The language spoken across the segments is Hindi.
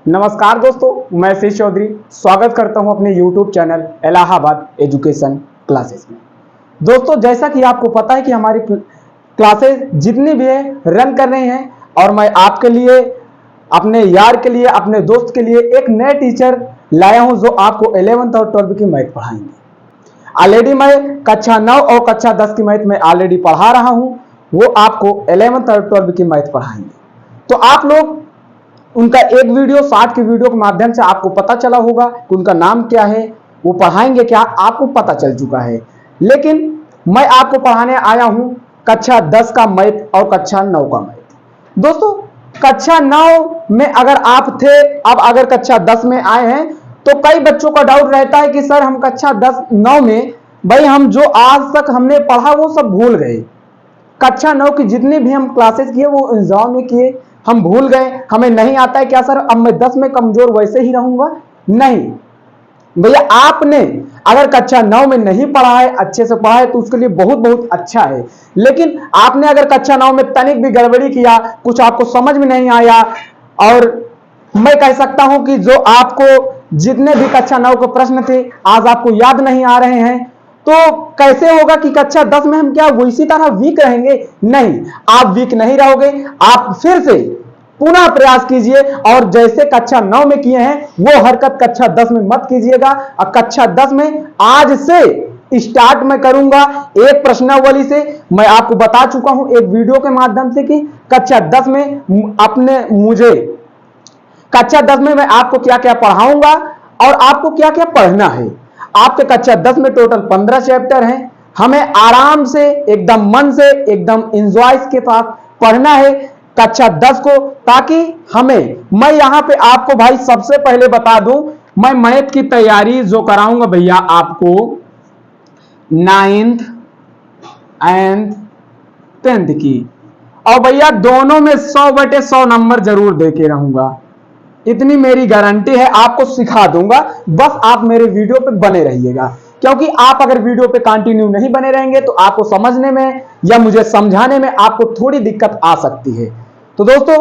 नमस्कार दोस्तों, मैं श्री चौधरी स्वागत करता हूं अपने YouTube channel Allahabad education classes में। दोस्तों, जैसा कि आपको पता है कि हमारी क्लासेस जितनी भी है रन कर रही हैं और मैं आपके लिए, अपने यार के लिए, अपने दोस्त के लिए एक नए टीचर लाया हूं जो आपको 11th और 12th की मैथ पढ़ाएंगे। ऑलरेडी मैं कक्षा 9 और कक्षा 10 की मैथ में ऑलरेडी पढ़ा रहा हूं, वो आपको 11th और 12th की मैथ पढ़ाएंगे। तो आप लोग उनका एक वीडियो, 60 की वीडियो के माध्यम से आपको पता चला होगा कि उनका नाम क्या है, वो पढ़ाएंगे क्या, आपको पता चल चुका है। लेकिन मैं आपको पढ़ाने आया हूं कक्षा 10 का मैथ और कक्षा 9 का मैथ। दोस्तों, कक्षा 9 में अगर आप थे, अब अगर कक्षा 10 में आए हैं तो कई बच्चों का डाउट रहता है कि सर हम कक्षा 9 में भाई हम जो आज तक हमने पढ़ा वो सब भूल गए। कक्षा 9 की जितनी भी हम क्लासेस किए वो एग्जाम में किए, हम भूल गए, हमें नहीं आता है क्या सर, अब मैं 10 में कमजोर वैसे ही रहूंगा? नहीं भैया, आपने अगर कक्षा 9 में नहीं पढ़ा है, अच्छे से पढ़ा है तो उसके लिए बहुत बहुत अच्छा है। लेकिन आपने अगर कक्षा 9 में तनिक भी गड़बड़ी किया, कुछ आपको समझ में नहीं आया, और मैं कह सकता हूं कि जो आपको जितने भी कक्षा 9 के प्रश्न थे आज आपको याद नहीं आ रहे हैं, तो कैसे होगा कि कक्षा 10 में हम क्या इसी तरह वीक रहेंगे? नहीं, आप वीक नहीं रहोगे। आप फिर से पुनः प्रयास कीजिए और जैसे कक्षा 9 में किए हैं वो हरकत कक्षा 10 में मत कीजिएगा। और कक्षा 10 में आज से स्टार्ट मैं करूंगा एक प्रश्नावली से। मैं आपको बता चुका हूं एक वीडियो के माध्यम से कि कक्षा 10 में कक्षा 10 में मैं आपको क्या क्या पढ़ाऊंगा और आपको क्या क्या पढ़ना है। आपके कक्षा 10 में टोटल 15 चैप्टर हैं। हमें आराम से, एकदम मन से, एकदम एंजॉय के साथ पढ़ना है कक्षा 10 को, ताकि मैं यहां पे आपको भाई सबसे पहले बता दूं, मैं मैथ की तैयारी जो कराऊंगा भैया आपको 9th एंड 10th की, और भैया दोनों में 100/100 नंबर जरूर देके रहूंगा। इतनी मेरी गारंटी है, आपको सिखा दूंगा। बस आप मेरे वीडियो पे बने रहिएगा, क्योंकि आप अगर वीडियो पे कंटिन्यू नहीं बने रहेंगे तो आपको समझने में या मुझे समझाने में आपको थोड़ी दिक्कत आ सकती है। तो दोस्तों,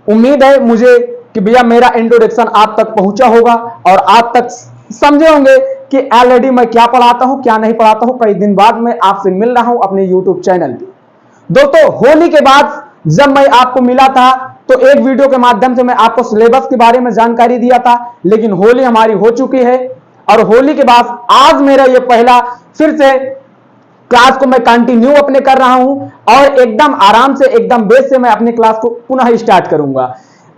उम्मीद है मुझे कि भैया मेरा इंट्रोडक्शन आप तक पहुंचा होगा और आप तक समझे होंगे कि ऑलरेडी मैं क्या पढ़ाता हूं, क्या नहीं पढ़ाता हूं। कई दिन बाद मैं आपसे मिल रहा हूं अपने यूट्यूब चैनल पे। दोस्तों, होली के बाद जब मैं आपको मिला था तो एक वीडियो के माध्यम से मैं आपको सिलेबस के बारे में जानकारी दिया था, लेकिन होली हमारी हो चुकी है और होली के बाद आज मेरा ये पहला फिर से क्लास को मैं कंटिन्यू अपने कर रहा हूं और एकदम आराम से, एकदम बेस से मैं अपनी क्लास को पुनः स्टार्ट करूंगा।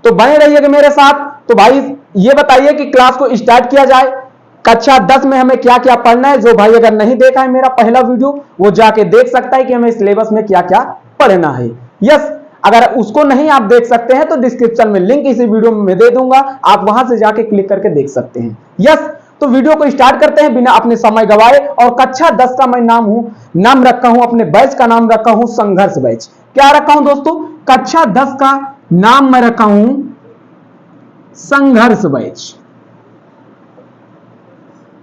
तो बने रहिएगा मेरे साथ। तो भाई ये बताइए कि क्लास को स्टार्ट किया जाए। कक्षा 10 में हमें क्या क्या पढ़ना है। जो भाई अगर नहीं देखा है मेरा पहला वीडियो, वो जाके देख सकता है कि हमें सिलेबस में क्या क्या पढ़ना है। यस, अगर उसको नहीं आप देख सकते हैं तो डिस्क्रिप्शन में लिंक इसी वीडियो में दे दूंगा, आप वहां से जाके क्लिक करके देख सकते हैं। यस, तो वीडियो को स्टार्ट करते हैं बिना अपने समय गवाए। और कक्षा 10 का मैं नाम रखा हूं, अपने बैच का नाम रखा हूं संघर्ष बैच। क्या रखा हूं दोस्तों? कक्षा 10 का नाम मैं रखा हूं संघर्ष बैच।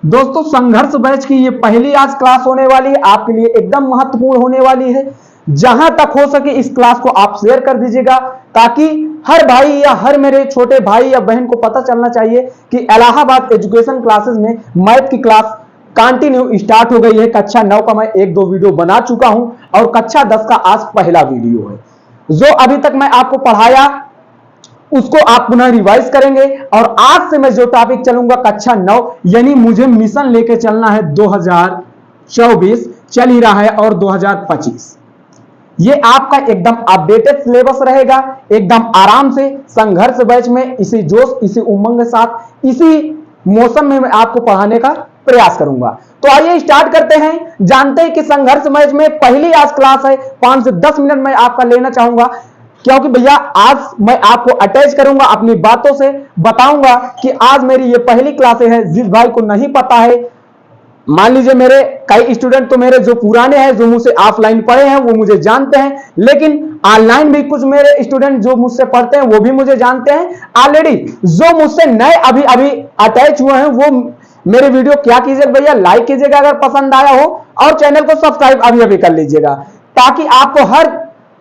दोस्तों, संघर्ष बैच की ये पहली आज क्लास होने वाली है, आपके लिए एकदम महत्वपूर्ण होने वाली है। जहां तक हो सके इस क्लास को आप शेयर कर दीजिएगा, ताकि हर भाई या हर मेरे छोटे भाई या बहन को पता चलना चाहिए कि इलाहाबाद एजुकेशन क्लासेस में मैथ की क्लास कंटिन्यू स्टार्ट हो गई है। कक्षा 9 का मैं 1-2 वीडियो बना चुका हूं और कक्षा 10 का आज पहला वीडियो है। जो अभी तक मैं आपको पढ़ाया उसको आप पुनः रिवाइज करेंगे और आज से मैं जो टॉपिक चलूंगा कक्षा 9, यानी मुझे मिशन लेके चलना है 2024 चल ही रहा है और 2025। ये आपका एकदम अपडेटेड सिलेबस रहेगा, एकदम आराम से संघर्ष बैच में इसी जोश, इसी उमंग के साथ, इसी मौसम में मैं आपको पढ़ाने का प्रयास करूंगा। तो आइए स्टार्ट करते हैं। जानते हैं कि संघर्ष बैच में पहली आज क्लास है, 5 से 10 मिनट मैं आपका लेना चाहूंगा, क्योंकि भैया आज मैं आपको अटैच करूंगा, अपनी बातों से बताऊंगा कि आज मेरी ये पहली क्लासें हैं। जिस भाई को नहीं पता है, मान लीजिए मेरे कई स्टूडेंट तो मेरे जो पुराने हैं, जो मुझसे ऑफलाइन पढ़े हैं, वो मुझे जानते हैं, लेकिन ऑनलाइन भी कुछ मेरे स्टूडेंट जो मुझसे पढ़ते हैं वो भी मुझे जानते हैं। ऑलरेडी जो मुझसे नए अभी अभी अटैच हुए हैं वो मेरे वीडियो क्या कीजिएगा भैया, लाइक कीजिएगा अगर पसंद आया हो, और चैनल को सब्सक्राइब अभी अभी कर लीजिएगा, ताकि आपको हर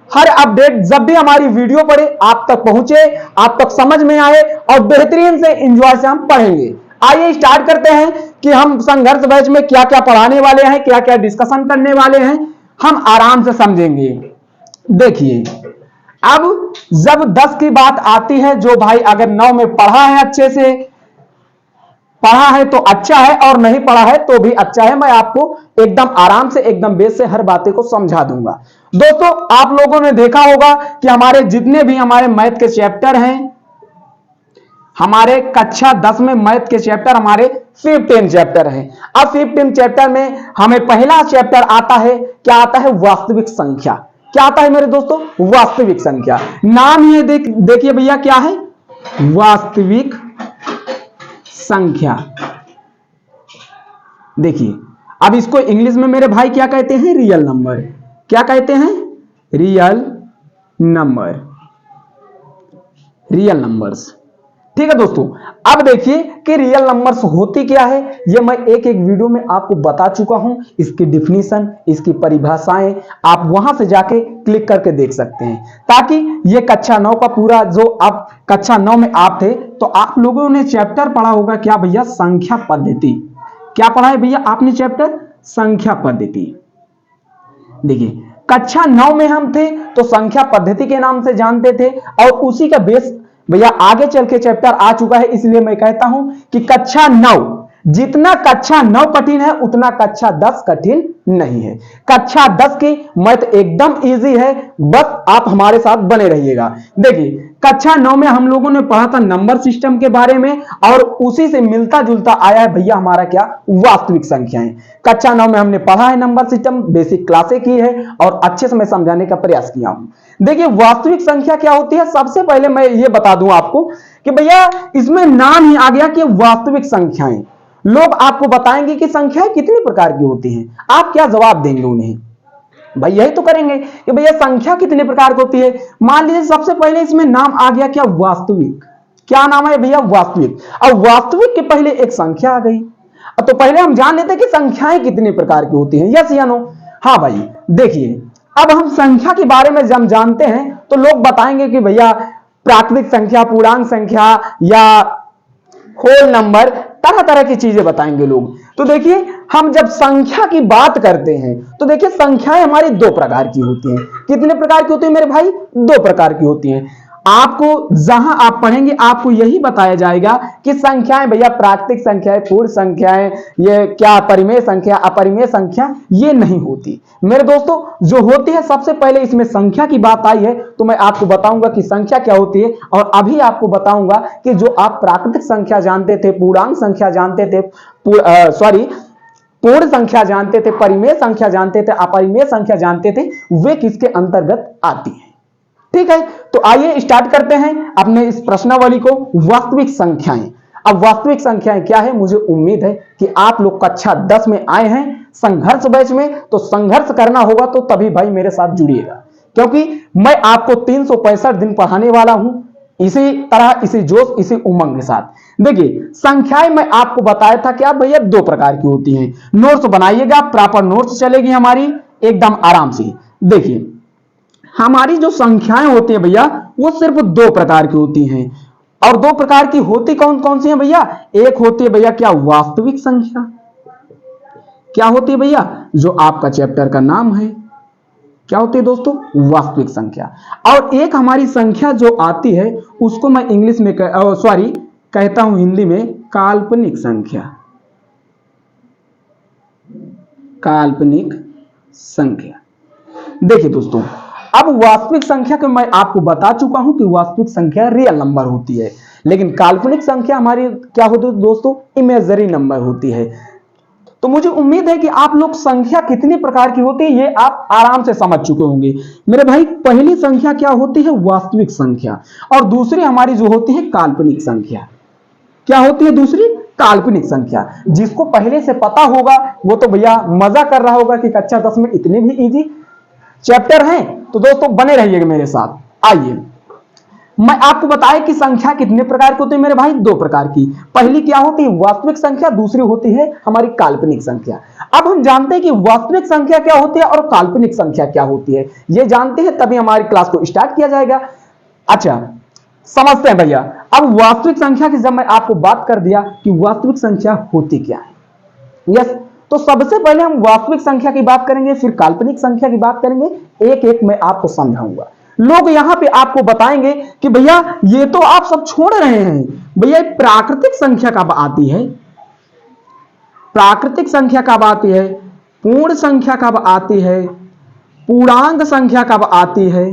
हर अपडेट जब भी हमारी वीडियो पड़े आप तक पहुंचे, आप तक समझ में आए और बेहतरीन से एंजॉय से हम पढ़ेंगे। आइए स्टार्ट करते हैं कि हम संघर्ष बैच में क्या क्या पढ़ाने वाले हैं, क्या क्या डिस्कशन करने वाले हैं, हम आराम से समझेंगे। देखिए, अब जब 10 की बात आती है, जो भाई अगर 9 में पढ़ा है, अच्छे से पढ़ा है तो अच्छा है, और नहीं पढ़ा है तो भी अच्छा है। मैं आपको एकदम आराम से, एकदम बेस से हर बातें को समझा दूंगा। दोस्तों, आप लोगों ने देखा होगा कि हमारे जितने भी हमारे मैथ के चैप्टर हैं, हमारे कक्षा 10 में मैथ के चैप्टर हमारे 15 चैप्टर हैं। अब 15 चैप्टर में हमें पहला चैप्टर आता है, क्या आता है? वास्तविक संख्या। क्या आता है मेरे दोस्तों? वास्तविक संख्या। नाम ये देखिए भैया, क्या है? वास्तविक संख्या। देखिए, अब इसको इंग्लिश में मेरे भाई क्या कहते हैं? Real number. क्या कहते हैं? Real number, real numbers. ठीक है दोस्तों, अब देखिए कि रियल नंबर्स होती क्या है, ये मैं एक एक वीडियो में आपको बता चुका हूं। इसकी डिफिनीशन, इसकी परिभाषाएं आप वहां से जाके क्लिक करके देख सकते हैं, ताकि ये कक्षा 9 का पूरा, जो आप कक्षा 9 में आप थे तो आप लोगों ने चैप्टर पढ़ा होगा, क्या भैया? संख्या पद्धति। क्या पढ़ा है भैया आपने? चैप्टर संख्या पद्धति। देखिए, कक्षा 9 में हम थे तो संख्या पद्धति के नाम से जानते थे, और उसी का बेस भैया आगे चल के चैप्टर आ चुका है। इसलिए मैं कहता हूं कि कक्षा 9, जितना कक्षा 9 कठिन है उतना कक्षा 10 कठिन नहीं है। कक्षा 10 की मैथ एकदम इजी है, बस आप हमारे साथ बने रहिएगा। देखिए, कक्षा 9 में हम लोगों ने पढ़ा था नंबर सिस्टम के बारे में, और उसी से मिलता जुलता आया है भैया हमारा क्या? वास्तविक संख्याएं। कक्षा 9 में हमने पढ़ा है नंबर सिस्टम, बेसिक क्लासें की है और अच्छे से मैं समझाने का प्रयास किया हूं। देखिए, वास्तविक संख्या क्या होती है, सबसे पहले मैं ये बता दूं आपको कि भैया इसमें नाम ही आ गया कि वास्तविक संख्याएं। लोग आपको बताएंगे कि संख्याएं कितने प्रकार की होती हैं, आप क्या जवाब देंगे उन्हें? भाई यही तो करेंगे कि भैया संख्या कितने प्रकार की होती है। मान लीजिए सबसे पहले इसमें नाम आ गया क्या? वास्तविक। क्या नाम है भैया? वास्तविक। अब वास्तविक के पहले एक संख्या आ गई, तो पहले हम जान लेते हैं कि संख्याएं कितने प्रकार की होती हैं, यस या नो? हाँ भाई, देखिए अब हम संख्या के बारे में जब जानते हैं तो लोग बताएंगे कि भैया प्राकृतिक संख्या, पूर्णांक संख्या या होल नंबर, तरह तरह की चीजें बताएंगे लोग। तो देखिए, हम जब संख्या की बात करते हैं तो देखिए संख्याएं हमारी 2 प्रकार की होती हैं। कितने प्रकार की होती है मेरे भाई? 2 प्रकार की होती हैं। आपको जहां आप पढ़ेंगे आपको यही बताया जाएगा कि संख्याएं भैया प्राकृतिक संख्याएं, पूर्ण संख्याएं, ये क्या परिमेय संख्या, अपरिमेय संख्या, ये नहीं होती मेरे दोस्तों। जो होती है, सबसे पहले इसमें संख्या की बात आई है तो मैं आपको बताऊंगा कि संख्या क्या होती है, और अभी आपको बताऊंगा कि जो आप प्राकृतिक संख्या जानते थे, पूर्णांक संख्या जानते थे, पूर्ण संख्या जानते थे, परिमेय संख्या जानते थे, अपरिमेय संख्या जानते थे, वे किसके अंतर्गत आती है। ठीक है, तो आइए स्टार्ट करते हैं अपने इस प्रश्नावली को। वास्तविक संख्याएं। अब वास्तविक संख्याएं क्या है? मुझे उम्मीद है कि आप लोग कक्षा 10 में आए हैं संघर्ष बैच में, तो संघर्ष करना होगा तो तभी भाई मेरे साथ जुड़िएगा, क्योंकि मैं आपको 365 दिन पढ़ाने वाला हूं, इसी तरह, इसी जोश, इसी उमंग के साथ। देखिए, संख्याएं मैं आपको बताया था क्या भैया 2 प्रकार की होती हैं। नोट्स बनाइएगा, प्रॉपर नोट्स चलेगी हमारी एकदम आराम से। देखिए, हमारी जो संख्याएं होती हैं भैया वो सिर्फ 2 प्रकार की होती हैं, और 2 प्रकार की होती कौन कौन सी हैं भैया? एक होती है भैया क्या? वास्तविक संख्या। क्या होती है भैया? जो आपका चैप्टर का नाम है, क्या होती है दोस्तों? वास्तविक संख्या। और एक हमारी संख्या जो आती है उसको मैं इंग्लिश में कहता हूं हिंदी में काल्पनिक संख्या। काल्पनिक संख्या। देखिए दोस्तों, अब वास्तविक संख्या को मैं आपको बता चुका हूं कि वास्तविक संख्या रियल नंबर होती है, लेकिन काल्पनिक संख्या हमारी क्या होती है दोस्तों? इमेजिनरी नंबर होती है। तो मुझे उम्मीद है कि आप लोग संख्या कितनी प्रकार की होती है ये आप आराम से समझ चुके होंगे मेरे भाई। पहली संख्या क्या होती है? वास्तविक संख्या, और दूसरी हमारी जो होती है काल्पनिक संख्या। क्या होती है दूसरी? काल्पनिक संख्या। जिसको पहले से पता होगा वो तो भैया मजा कर रहा होगा कि कक्षा 10 में इतने भी इजी चैप्टर हैं। तो दोस्तों बने रहिएगा मेरे साथ। आइए, मैं आपको बताया कि संख्या कितने प्रकार की होती है मेरे भाई, दो प्रकार की। पहली क्या होती है, वास्तविक संख्या, दूसरी होती है हमारी काल्पनिक संख्या। अब हम जानते हैं कि वास्तविक संख्या क्या होती है और काल्पनिक संख्या क्या होती है, ये जानते हैं तभी हमारी क्लास को स्टार्ट किया जाएगा। अच्छा, समझते हैं भैया। अब वास्तविक संख्या की जब मैं आपको बात कर दिया कि वास्तविक संख्या होती क्या है, यस, तो सबसे पहले हम वास्तविक संख्या की बात करेंगे, फिर काल्पनिक संख्या की बात करेंगे, एक एक मैं आपको समझाऊंगा। लोग यहां पे आपको बताएंगे कि भैया ये तो आप सब छोड़ रहे हैं, भैया प्राकृतिक संख्या कब आती है, प्राकृतिक संख्या कब आती है, पूर्ण संख्या कब आती है, पूर्णांक संख्या कब आती है।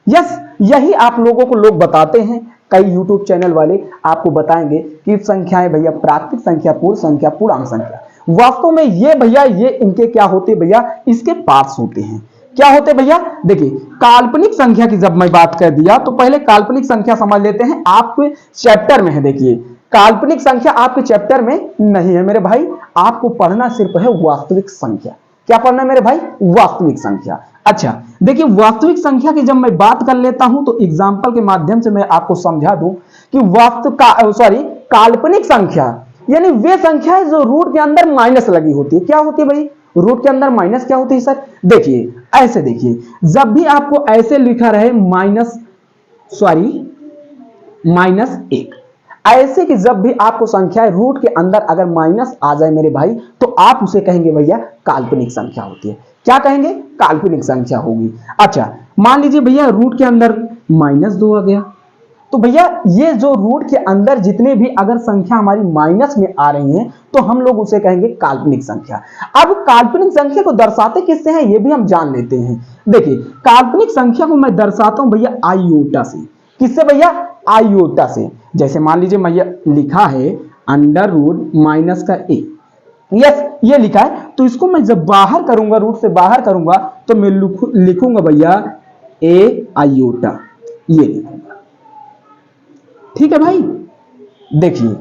यस, यही आप लोगों को लोग बताते हैं, कई YouTube चैनल वाले आपको बताएंगे कि संख्याएं भैया प्राकृतिक संख्या, पूर्ण संख्या, पूर्णांक संख्या। वास्तव में ये भैया ये इनके क्या होते भैया, इसके पार्ट्स होते हैं। क्या होते भैया, देखिए काल्पनिक संख्या की जब मैं बात कर दिया तो पहले काल्पनिक संख्या समझ लेते हैं, आपके चैप्टर में है। देखिए काल्पनिक संख्या आपके चैप्टर में नहीं है मेरे भाई, आपको पढ़ना सिर्फ है वास्तविक संख्या। क्या पढ़ना है मेरे भाई, वास्तविक संख्या। अच्छा देखिए, वास्तविक संख्या की जब मैं बात कर लेता हूं तो एग्जांपल के माध्यम से मैं आपको समझा दूं कि काल्पनिक संख्या यानी वे संख्या है जो रूट के अंदर माइनस लगी होती है। क्या होती है भाई, रूट के अंदर माइनस क्या होती है सर, देखिए ऐसे, देखिए जब भी आपको ऐसे लिखा रहे माइनस एक, ऐसे कि जब भी आपको संख्याएं रूट के अंदर अगर माइनस आ जाए मेरे भाई, तो आप उसे कहेंगे भैया काल्पनिक संख्या होती है। क्या कहेंगे, काल्पनिक संख्या होगी। अच्छा मान लीजिए भैया रूट के अंदर -2 आ गया, तो भैया ये जो रूट के अंदर जितने भी अगर संख्या हमारी माइनस में आ रही हैं तो हम लोग उसे कहेंगे काल्पनिक संख्या। अब काल्पनिक संख्या को दर्शाते किससे हैं ये भी हम जान लेते हैं। देखिए काल्पनिक संख्या को मैं दर्शाता हूं भैया आयोटा से। किससे भैया, आयोटा से। जैसे मान लीजिए मैं लिखा है अंडर रूट माइनस का ए, यस ये लिखा है, तो इसको मैं जब बाहर करूंगा, रूट से बाहर करूंगा तो मैं लिखूंगा भैया ए आयोटा, ये लिखूंगा। ठीक है भाई, देखिए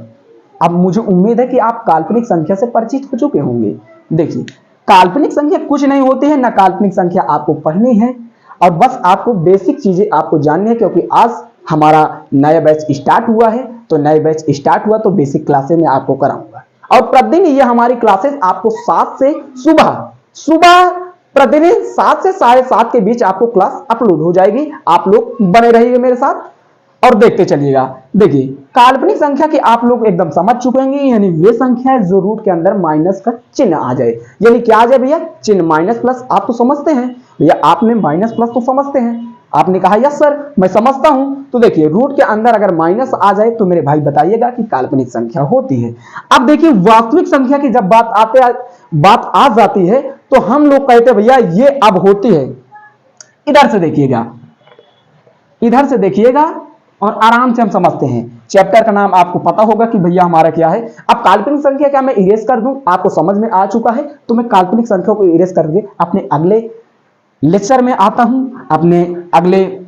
अब मुझे उम्मीद है कि आप काल्पनिक संख्या से परिचित हो चुके होंगे। देखिए काल्पनिक संख्या कुछ नहीं होती है ना, काल्पनिक संख्या आपको पढ़नी है और बस आपको बेसिक चीजें आपको जाननी है, क्योंकि आज हमारा नया बैच स्टार्ट हुआ है। तो नया बैच स्टार्ट हुआ तो बेसिक क्लासेस में आपको कराऊंगा और प्रतिदिन ये हमारी क्लासेस आपको 7 से सुबह प्रतिदिन 7 से 7:30 के बीच आपको क्लास अपलोड हो जाएगी। आप लोग बने रहिए मेरे साथ और देखते चलिएगा। देखिए काल्पनिक संख्या की आप लोग एकदम समझ चुके होंगे, यानी वे संख्या है जो रूट के अंदर माइनस का चिन्ह आ जाए। यानी क्या आ जाए भैया, चिन्ह माइनस प्लस। आप तो समझते हैं भैया, आपने माइनस प्लस तो समझते हैं, आपने कहा यस सर मैं समझता हूं। तो देखिए रूट के अंदर अगर माइनस आ जाए तो मेरे भाई बताइएगा कि काल्पनिक संख्या होती है। अब देखिए वास्तविक संख्या की जब बात आ जाती है तो हम लोग कहते हैं भैया ये अब होती है, इधर से देखिएगा, इधर से देखिएगा और आराम से हम समझते हैं। चैप्टर का नाम आपको पता होगा कि भैया हमारा क्या है। अब काल्पनिक संख्या क्या मैं इरेज कर दूं, आपको समझ में आ चुका है, तो मैं काल्पनिक संख्या को इरेज करके अपने अगले लेक्चर में आता हूं। अपने अगले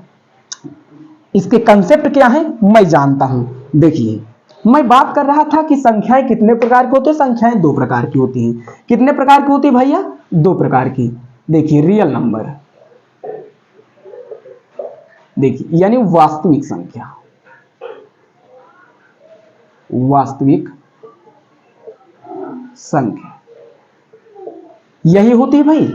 इसके कंसेप्ट क्या है मैं जानता हूं। देखिए मैं बात कर रहा था कि संख्याएं कितने प्रकार की होती है, संख्याएं 2 प्रकार की होती हैं। कितने प्रकार की होती है भैया, 2 प्रकार की। देखिए रियल नंबर, देखिए यानी वास्तविक संख्या, वास्तविक संख्या यही होती है भाई।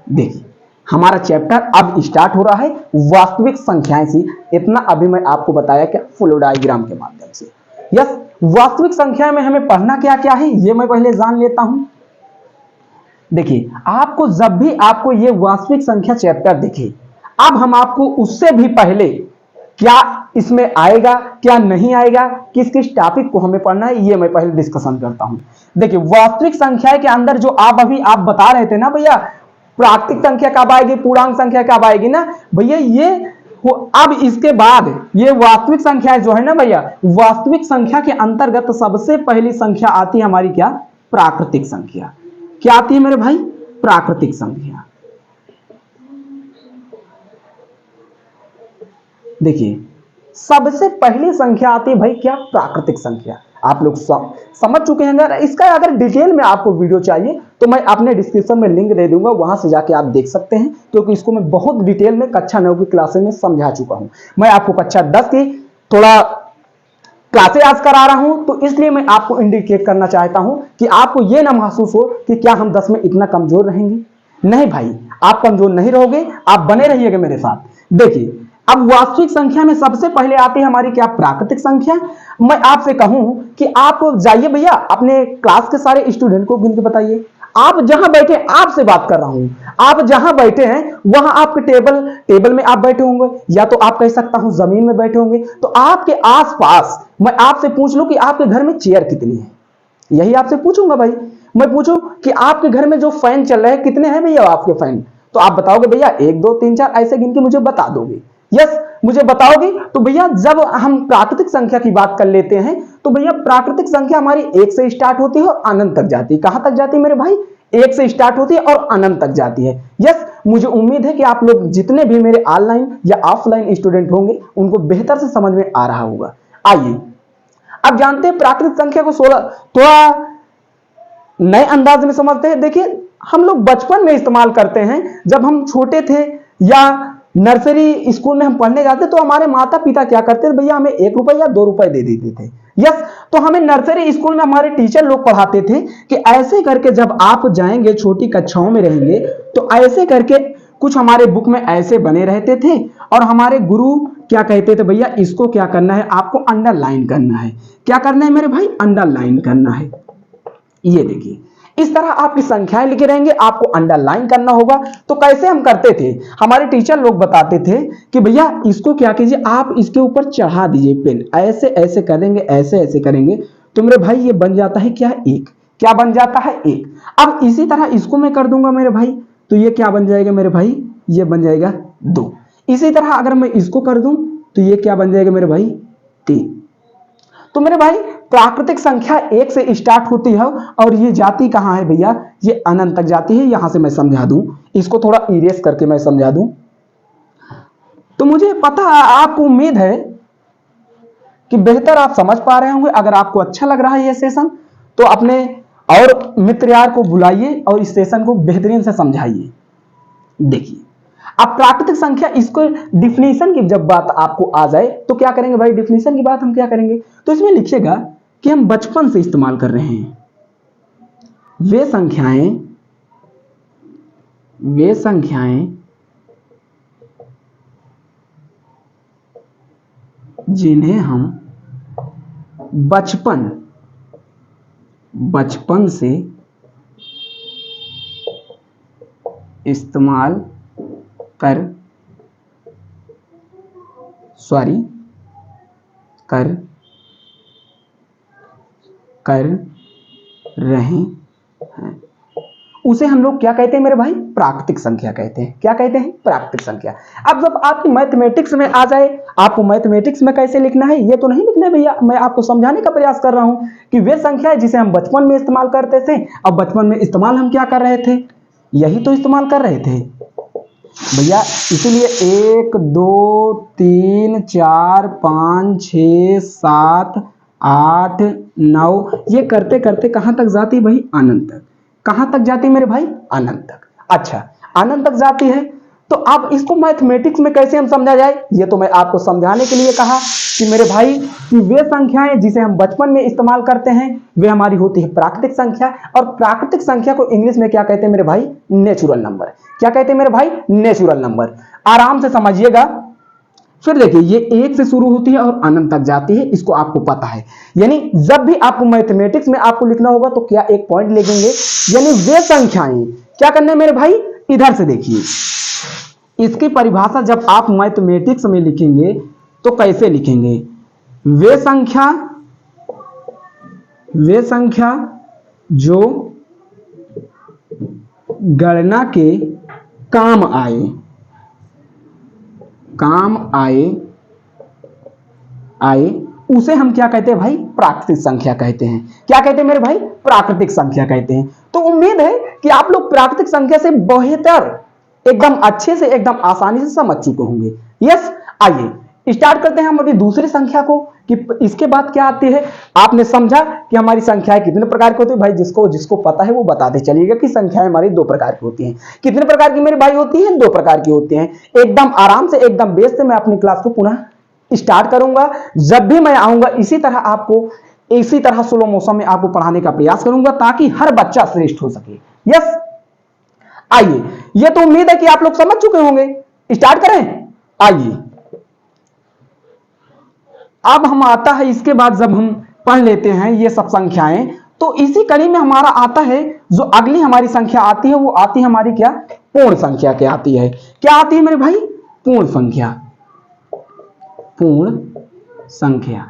देखिए हमारा चैप्टर अब स्टार्ट हो रहा है वास्तविक संख्याएं से। इतना अभी मैं आपको बताया क्या, फ्लो डायग्राम के माध्यम से। यस, वास्तविक संख्या में हमें पढ़ना क्या क्या है ये मैं पहले जान लेता हूं। देखिए आपको जब भी आपको ये वास्तविक संख्या चैप्टर दिखे, अब हम आपको उससे भी पहले क्या इसमें आएगा क्या नहीं आएगा, किस किस टॉपिक को हमें पढ़ना है, ये मैं पहले डिस्कशन करता हूं। देखिए वास्तविक संख्या के अंदर जो आप बता रहे थे ना भैया, प्राकृतिक संख्या कब आएगी, पूर्णांक संख्या कब आएगी ना भैया, ये अब इसके बाद ये वास्तविक संख्या जो है ना भैया, वास्तविक संख्या के अंतर्गत सबसे पहली संख्या आती है हमारी क्या, प्राकृतिक संख्या। क्या आती है मेरे भाई, प्राकृतिक संख्या। देखिए सबसे पहली संख्या आती है भाई क्या, प्राकृतिक संख्या। आप लोग समझ चुके हैं। अगर इसका अगर डिटेल में आपको वीडियो चाहिए तो मैं अपने डिस्क्रिप्शन में लिंक दे दूंगा, वहां से जाके आप देख सकते हैं, क्योंकि इसको मैं बहुत डिटेल में कक्षा 9 की क्लासेस में समझा चुका हूं। मैं आपको कक्षा 10 की थोड़ा क्लासेस आज करा रहा हूं, तो इसलिए मैं आपको इंडिकेट करना चाहता हूं कि आपको यह ना महसूस हो कि क्या हम 10 में इतना कमजोर रहेंगे। नहीं भाई, आप कमजोर नहीं रहोगे, आप बने रहिएगा मेरे साथ। देखिए, अब वास्तविक संख्या में सबसे पहले आती है हमारी क्या, प्राकृतिक संख्या। मैं आपसे कहूं कि आप जाइए भैया अपने क्लास के सारे स्टूडेंट को गिन के बताइए। आप जहां बैठे, आपसे बात कर रहा हूं, आप जहां बैठे हैं वहां आपके टेबल में आप बैठे होंगे, या तो आप कह सकता हूं जमीन में बैठे होंगे। तो आपके आसपास मैं आपसे पूछ लूं कि आपके घर में चेयर कितनी है, यही आपसे पूछूंगा भाई। मैं पूछूं कि आपके घर में जो फैन चल रहे हैं कितने हैं भैया आपके फैन, तो आप बताओगे भैया 1 2 3 4 ऐसे गिन के मुझे बता दोगे। यस, मुझे बताओगे। तो भैया जब हम प्राकृतिक संख्या की बात कर लेते हैं तो भैया प्राकृतिक संख्या हमारी 1 से स्टार्ट होती है और अनंत तक जाती है। कहां तक जाती है मेरे भाई, 1 से स्टार्ट होती है और अनंत तक जाती है। यस, मुझे उम्मीद है कि आप लोग जितने भी मेरे ऑनलाइन या ऑफलाइन स्टूडेंट होंगे उनको बेहतर से समझ में आ रहा होगा। आइए अब जानते हैं प्राकृतिक संख्या को थोड़ा नए अंदाज में समझते हैं। देखिए, हम लोग बचपन में इस्तेमाल करते हैं, जब हम छोटे थे या नर्सरी स्कूल में हम पढ़ने जाते तो हमारे माता पिता क्या करते थे भैया, हमें 1 रुपए या 2 रुपए दे देते थे। यस, तो हमें नर्सरी स्कूल में हमारे टीचर लोग पढ़ाते थे कि ऐसे करके जब आप जाएंगे, छोटी कक्षाओं में रहेंगे, तो ऐसे करके कुछ हमारे बुक में ऐसे बने रहते थे और हमारे गुरु क्या कहते थे, भैया इसको क्या करना है, आपको अंडरलाइन करना है। क्या करना है मेरे भाई, अंडरलाइन करना है। ये देखिए, इस तरह आपकी संख्याएं लिखे रहेंगे, आपको अंडरलाइन करना होगा। तो कैसे हम करते थे, हमारे टीचर लोग बताते थे कि भैया इसको क्या कीजिए, आप इसके ऊपर चढ़ा दीजिए पेन, ऐसे ऐसे करेंगे, ऐसे ऐसे करेंगे तो मेरे भाई ये बन जाता है क्या, 1। क्या बन जाता है, 1। अब इसी तरह इसको मैं कर दूंगा मेरे भाई, तो ये क्या बन जाएगा मेरे भाई, ये बन जाएगा 2। इसी तरह अगर मैं इसको कर दूं तो ये क्या बन जाएगा मेरे भाई, 3। तो मेरे भाई प्राकृतिक संख्या 1 से स्टार्ट होती है और ये जाती कहां है भैया, ये अनंत तक जाती है। यहां से मैं समझा दूं, इसको थोड़ा इरेज करके मैं समझा दूं। तो मुझे पता, आपको उम्मीद है कि बेहतर आप समझ पा रहे होंगे। अगर आपको अच्छा लग रहा है ये सेशन तो अपने और मित्र यार को बुलाइए और इस सेशन को बेहतरीन से समझाइए। देखिए, अब प्राकृतिक संख्या, इसको डिफिनीशन की जब बात आपको आ जाए तो क्या करेंगे भाई, डिफिनीशन की बात हम क्या करेंगे, तो इसमें लिखिएगा कि हम बचपन से इस्तेमाल कर रहे हैं वे संख्याएं जिन्हें हम बचपन से इस्तेमाल कर रहे हैं, उसे हम लोग क्या कहते हैं मेरे भाई, प्राकृतिक संख्या कहते हैं। क्या कहते हैं, प्राकृतिक संख्या। अब जब आपकी मैथमेटिक्स में आ जाए, आपको मैथमेटिक्स में कैसे लिखना है ये तो नहीं लिखना है भैया, मैं आपको समझाने का प्रयास कर रहा हूं कि वे संख्याएं जिसे हम बचपन में इस्तेमाल करते थे, अब बचपन में इस्तेमाल हम क्या कर रहे थे, यही तो इस्तेमाल कर रहे थे भैया। इसीलिए 1 2 3 4 5 6 7 8 9 ये करते करते कहां तक जाती भाई, अनंत तक। कहां तक जाती मेरे भाई, अनंत तक। अच्छा, अनंत तक जाती है, तो अब इसको मैथमेटिक्स में कैसे हम समझा जाए, ये तो मैं आपको समझाने के लिए कहा कि मेरे भाई कि वे संख्याएं जिसे हम बचपन में इस्तेमाल करते हैं वे हमारी होती है प्राकृतिक संख्या। और प्राकृतिक संख्या को इंग्लिश में क्या कहते हैं मेरे भाई, नेचुरल नंबर। क्या कहते हैं मेरे भाई, नेचुरल नंबर। आराम से समझिएगा। फिर देखिए, ये 1 से शुरू होती है और अनंत तक जाती है, इसको आपको पता है। यानी जब भी आपको मैथमेटिक्स में आपको लिखना होगा तो क्या एक पॉइंट लिखेंगे, यानी वे संख्याएं, क्या करना है मेरे भाई, इधर से देखिए, इसकी परिभाषा जब आप मैथमेटिक्स में लिखेंगे तो कैसे लिखेंगे, वे संख्या जो गणना के काम आए उसे हम क्या कहते हैं भाई, प्राकृतिक संख्या कहते हैं। क्या कहते हैं मेरे भाई, प्राकृतिक संख्या कहते हैं। तो उम्मीद है कि आप लोग प्राकृतिक संख्या से बेहतर, एकदम अच्छे से, एकदम आसानी से समझ चुके होंगे। यस, आइए स्टार्ट करते हैं हम अभी दूसरी संख्या को कि इसके बाद क्या आती है। आपने समझा कि हमारी संख्याएं कितने प्रकार की होती है। भाई जिसको जिसको पता है वो बताते चलिएगा कि संख्याएं हमारी दो प्रकार की होती हैं। कितने प्रकार की मेरे भाई होती हैं? दो प्रकार की होती हैं। एकदम आराम से एकदम बेस से मैं अपनी क्लास को पुनः स्टार्ट करूंगा। जब भी मैं आऊंगा इसी तरह स्लो मोशन में आपको पढ़ाने का प्रयास करूंगा ताकि हर बच्चा श्रेष्ठ हो सके। यस, आइए, ये तो उम्मीद है कि आप लोग समझ चुके होंगे। स्टार्ट करें। आइए, अब हम आता है इसके बाद जब हम पढ़ लेते हैं ये सब संख्याएं, तो इसी कड़ी में हमारा आता है जो अगली हमारी संख्या आती है वो आती है हमारी क्या? पूर्ण संख्या क्या आती है? क्या आती है मेरे भाई? पूर्ण संख्या। पूर्ण संख्या।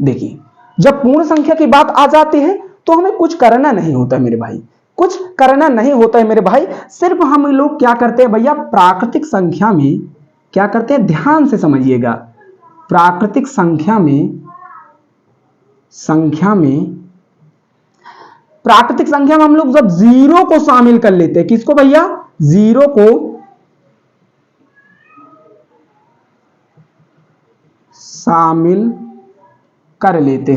देखिए, जब पूर्ण संख्या की बात आ जाती है तो हमें कुछ करना नहीं होता है मेरे भाई, कुछ करना नहीं होता है मेरे भाई। सिर्फ हम लोग क्या करते हैं भैया, प्राकृतिक संख्या में क्या करते हैं, ध्यान से समझिएगा। प्राकृतिक संख्या में प्राकृतिक संख्या में हम लोग जब जीरो को शामिल कर लेते हैं, किसको भैया? जीरो को शामिल कर लेते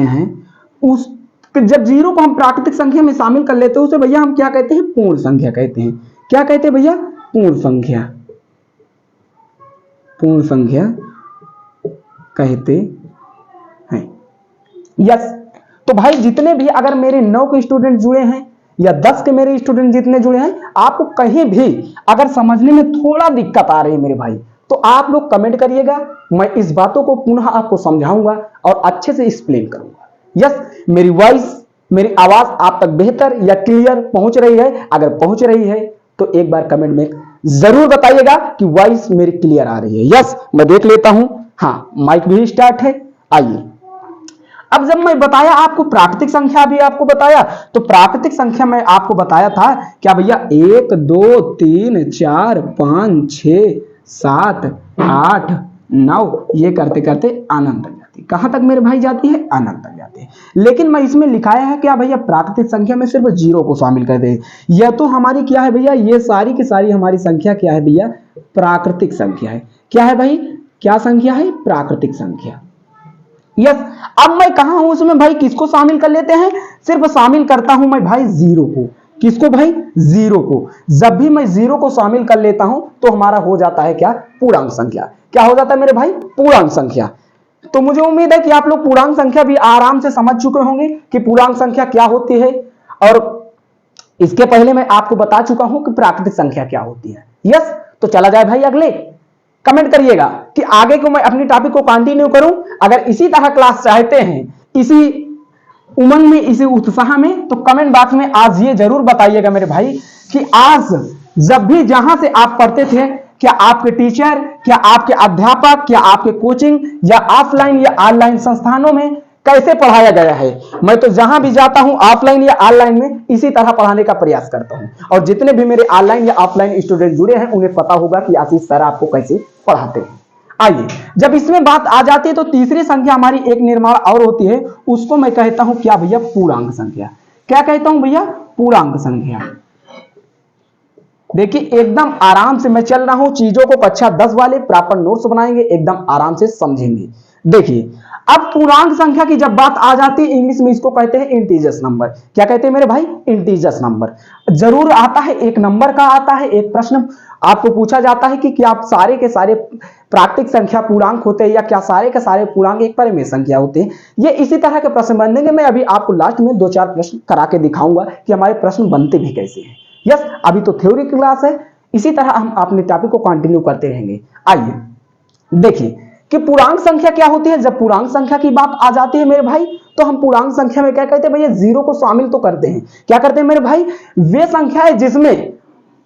हैं उस जब जीरो को हम प्राकृतिक संख्या में शामिल कर लेते हैं उसे भैया हम क्या कहते हैं? पूर्ण संख्या कहते हैं। क्या कहते हैं भैया? पूर्ण संख्या। पूर्ण संख्या कहते हैं। यस, तो भाई जितने भी अगर मेरे 9 के स्टूडेंट जुड़े हैं या 10 के मेरे स्टूडेंट जितने जुड़े हैं, आपको कहीं भी अगर समझने में थोड़ा दिक्कत आ रही है मेरे भाई, तो आप लोग कमेंट करिएगा। मैं इस बातों को पुनः आपको समझाऊंगा और अच्छे से एक्सप्लेन करूंगा। यस, मेरी वॉइस, मेरी आवाज आप तक बेहतर या क्लियर पहुंच रही है? अगर पहुंच रही है तो एक बार कमेंट में जरूर बताइएगा कि वॉइस मेरी क्लियर आ रही है। यस, मैं देख लेता हूं। हाँ, माइक भी स्टार्ट है। आइए, अब जब मैं बताया आपको प्राकृतिक संख्या भी आपको बताया, तो प्राकृतिक संख्या में आपको बताया था क्या भैया? 1 2 3 4 5 6 7 8 9, ये करते करते अनंत तक जाती है। कहां तक मेरे भाई जाती है? अनंत तक जाती है। लेकिन मैं इसमें लिखाया है क्या भैया? प्राकृतिक संख्या में सिर्फ जीरो को शामिल कर दे। यह तो हमारी क्या है भैया? ये सारी की सारी हमारी संख्या क्या है भैया? प्राकृतिक संख्या है। क्या है भाई? क्या संख्या है? प्राकृतिक संख्या। यस, अब मैं कहा हूं उसमें भाई किसको शामिल कर लेते हैं? सिर्फ शामिल करता हूं मैं भाई जीरो को। किसको भाई? जीरो को। जब भी मैं जीरो को शामिल कर लेता हूं तो हमारा हो जाता है क्या? पूर्णांक संख्या। क्या हो जाता है मेरे भाई? पूर्णांक संख्या। तो मुझे उम्मीद है कि आप लोग पूर्णांक संख्या भी आराम से समझ चुके होंगे कि पूर्णांक संख्या क्या होती है, और इसके पहले मैं आपको बता चुका हूं कि प्राकृतिक संख्या क्या होती है। यस, तो चला जाए भाई अगले। कमेंट करिएगा कि आगे को मैं अपनी टॉपिक को कंटिन्यू करूं। अगर इसी तरह क्लास चाहते हैं, इसी उमंग में, इसी उत्साह में, तो कमेंट बॉक्स में आज ये जरूर बताइएगा मेरे भाई कि आज जब भी जहां से आप पढ़ते थे, क्या आपके टीचर, क्या आपके अध्यापक, क्या आपके कोचिंग या ऑफलाइन या ऑनलाइन संस्थानों में कैसे पढ़ाया गया है। मैं तो जहां भी जाता हूं ऑफलाइन या ऑनलाइन में इसी तरह पढ़ाने का प्रयास करता हूं, और जितने भी मेरे ऑनलाइन या ऑफलाइन स्टूडेंट जुड़े हैं उन्हें पता होगा कि आशीष सर आपको कैसे पढ़ाते हैं। आइए, जब इसमें बात आ जाती है तो तीसरी संख्या हमारी एक निर्माण और होती है, उसको मैं कहता हूं क्या भैया? पूर्णांक संख्या। क्या कहता हूं भैया? पूर्णांक संख्या। देखिए, एकदम आराम से मैं चल रहा हूं, चीजों को कक्षा 10 वाले प्रॉपर नोट्स बनाएंगे, एकदम आराम से समझेंगे। देखिए, अब पूर्णांक संख्या की जब बात आ जाती है, इंग्लिश में इसको कहते हैं इंटीजर्स नंबर। क्या कहते हैं मेरे भाई? Integers number. जरूर आता है, एक नंबर का आता है, एक प्रश्न आपको पूछा जाता है कि क्या आप सारे के सारे प्राकृतिक संख्या पूर्णांक होते हैं, या क्या सारे के सारे पूर्णांक एक परिमेय संख्या होते हैं। ये इसी तरह के प्रश्न बनेंगे। मैं अभी आपको लास्ट में 2-4 प्रश्न करा के दिखाऊंगा कि हमारे प्रश्न बनते भी कैसे हैं। यस, अभी तो थ्योरी क्लास है, इसी तरह हम अपने टॉपिक को कंटिन्यू करते रहेंगे। आइए देखिए कि पूर्णांक संख्या क्या होती है। जब पूर्णांक संख्या की बात आ जाती है मेरे भाई, तो हम पूर्णांक संख्या में क्या कहते हैं भैया? जीरो को शामिल तो करते हैं। क्या करते हैं मेरे भाई? वे संख्या है जिसमें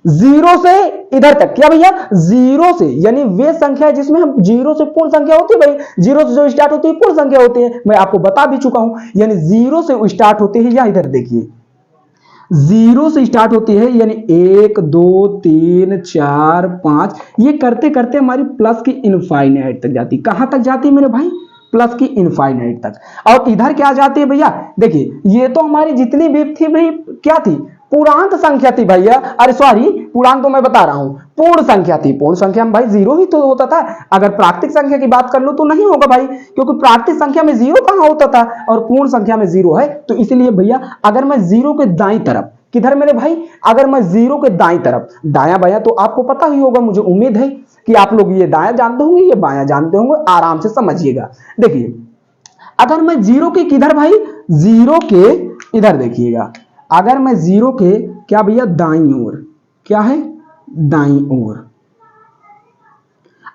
जीरो से इधर तक, क्या भैया? जीरो से, यानी वे संख्या है जिसमें हम जीरो से पूर्ण संख्या होती है भाई, जीरो से जो स्टार्ट होती है पूर्ण संख्या होती है। मैं आपको बता भी चुका हूं, यानी जीरो से स्टार्ट होती है, या इधर देखिए जीरो से स्टार्ट होती है, यानी 1 2 3 4 5, ये करते करते हमारी प्लस की इनफाइनाइट तक जाती है। कहां तक जाती है मेरे भाई? प्लस की इनफाइनाइट तक। और इधर क्या जाती है भैया? देखिए, ये तो हमारी जितनी भी थी भाई क्या थी? पूर्णांक संख्या थी भैया, अरे सॉरी पूर्णांक तो मैं बता रहा हूं, पूर्ण संख्या थी। पूर्ण संख्या में भाई जीरो ही तो होता था। अगर प्राकृतिक संख्या की बात कर लो तो नहीं होगा भाई, क्योंकि प्राकृतिक संख्या में जीरो कहां होता था और पूर्ण संख्या में जीरो है। तो इसलिए भैया अगर मैं जीरो के दाईं तरफ, किधर मेरे भाई, अगर मैं जीरो के दाईं तरफ, दायां बायां तो आपको पता ही होगा, मुझे उम्मीद है कि आप लोग ये दायां जानते होंगे, ये बायां जानते होंगे, आराम से समझिएगा। देखिए अगर मैं जीरो के किधर भाई, जीरो के इधर देखिएगा, अगर मैं जीरो के क्या भैया दाईं ओर, क्या है दाईं ओर,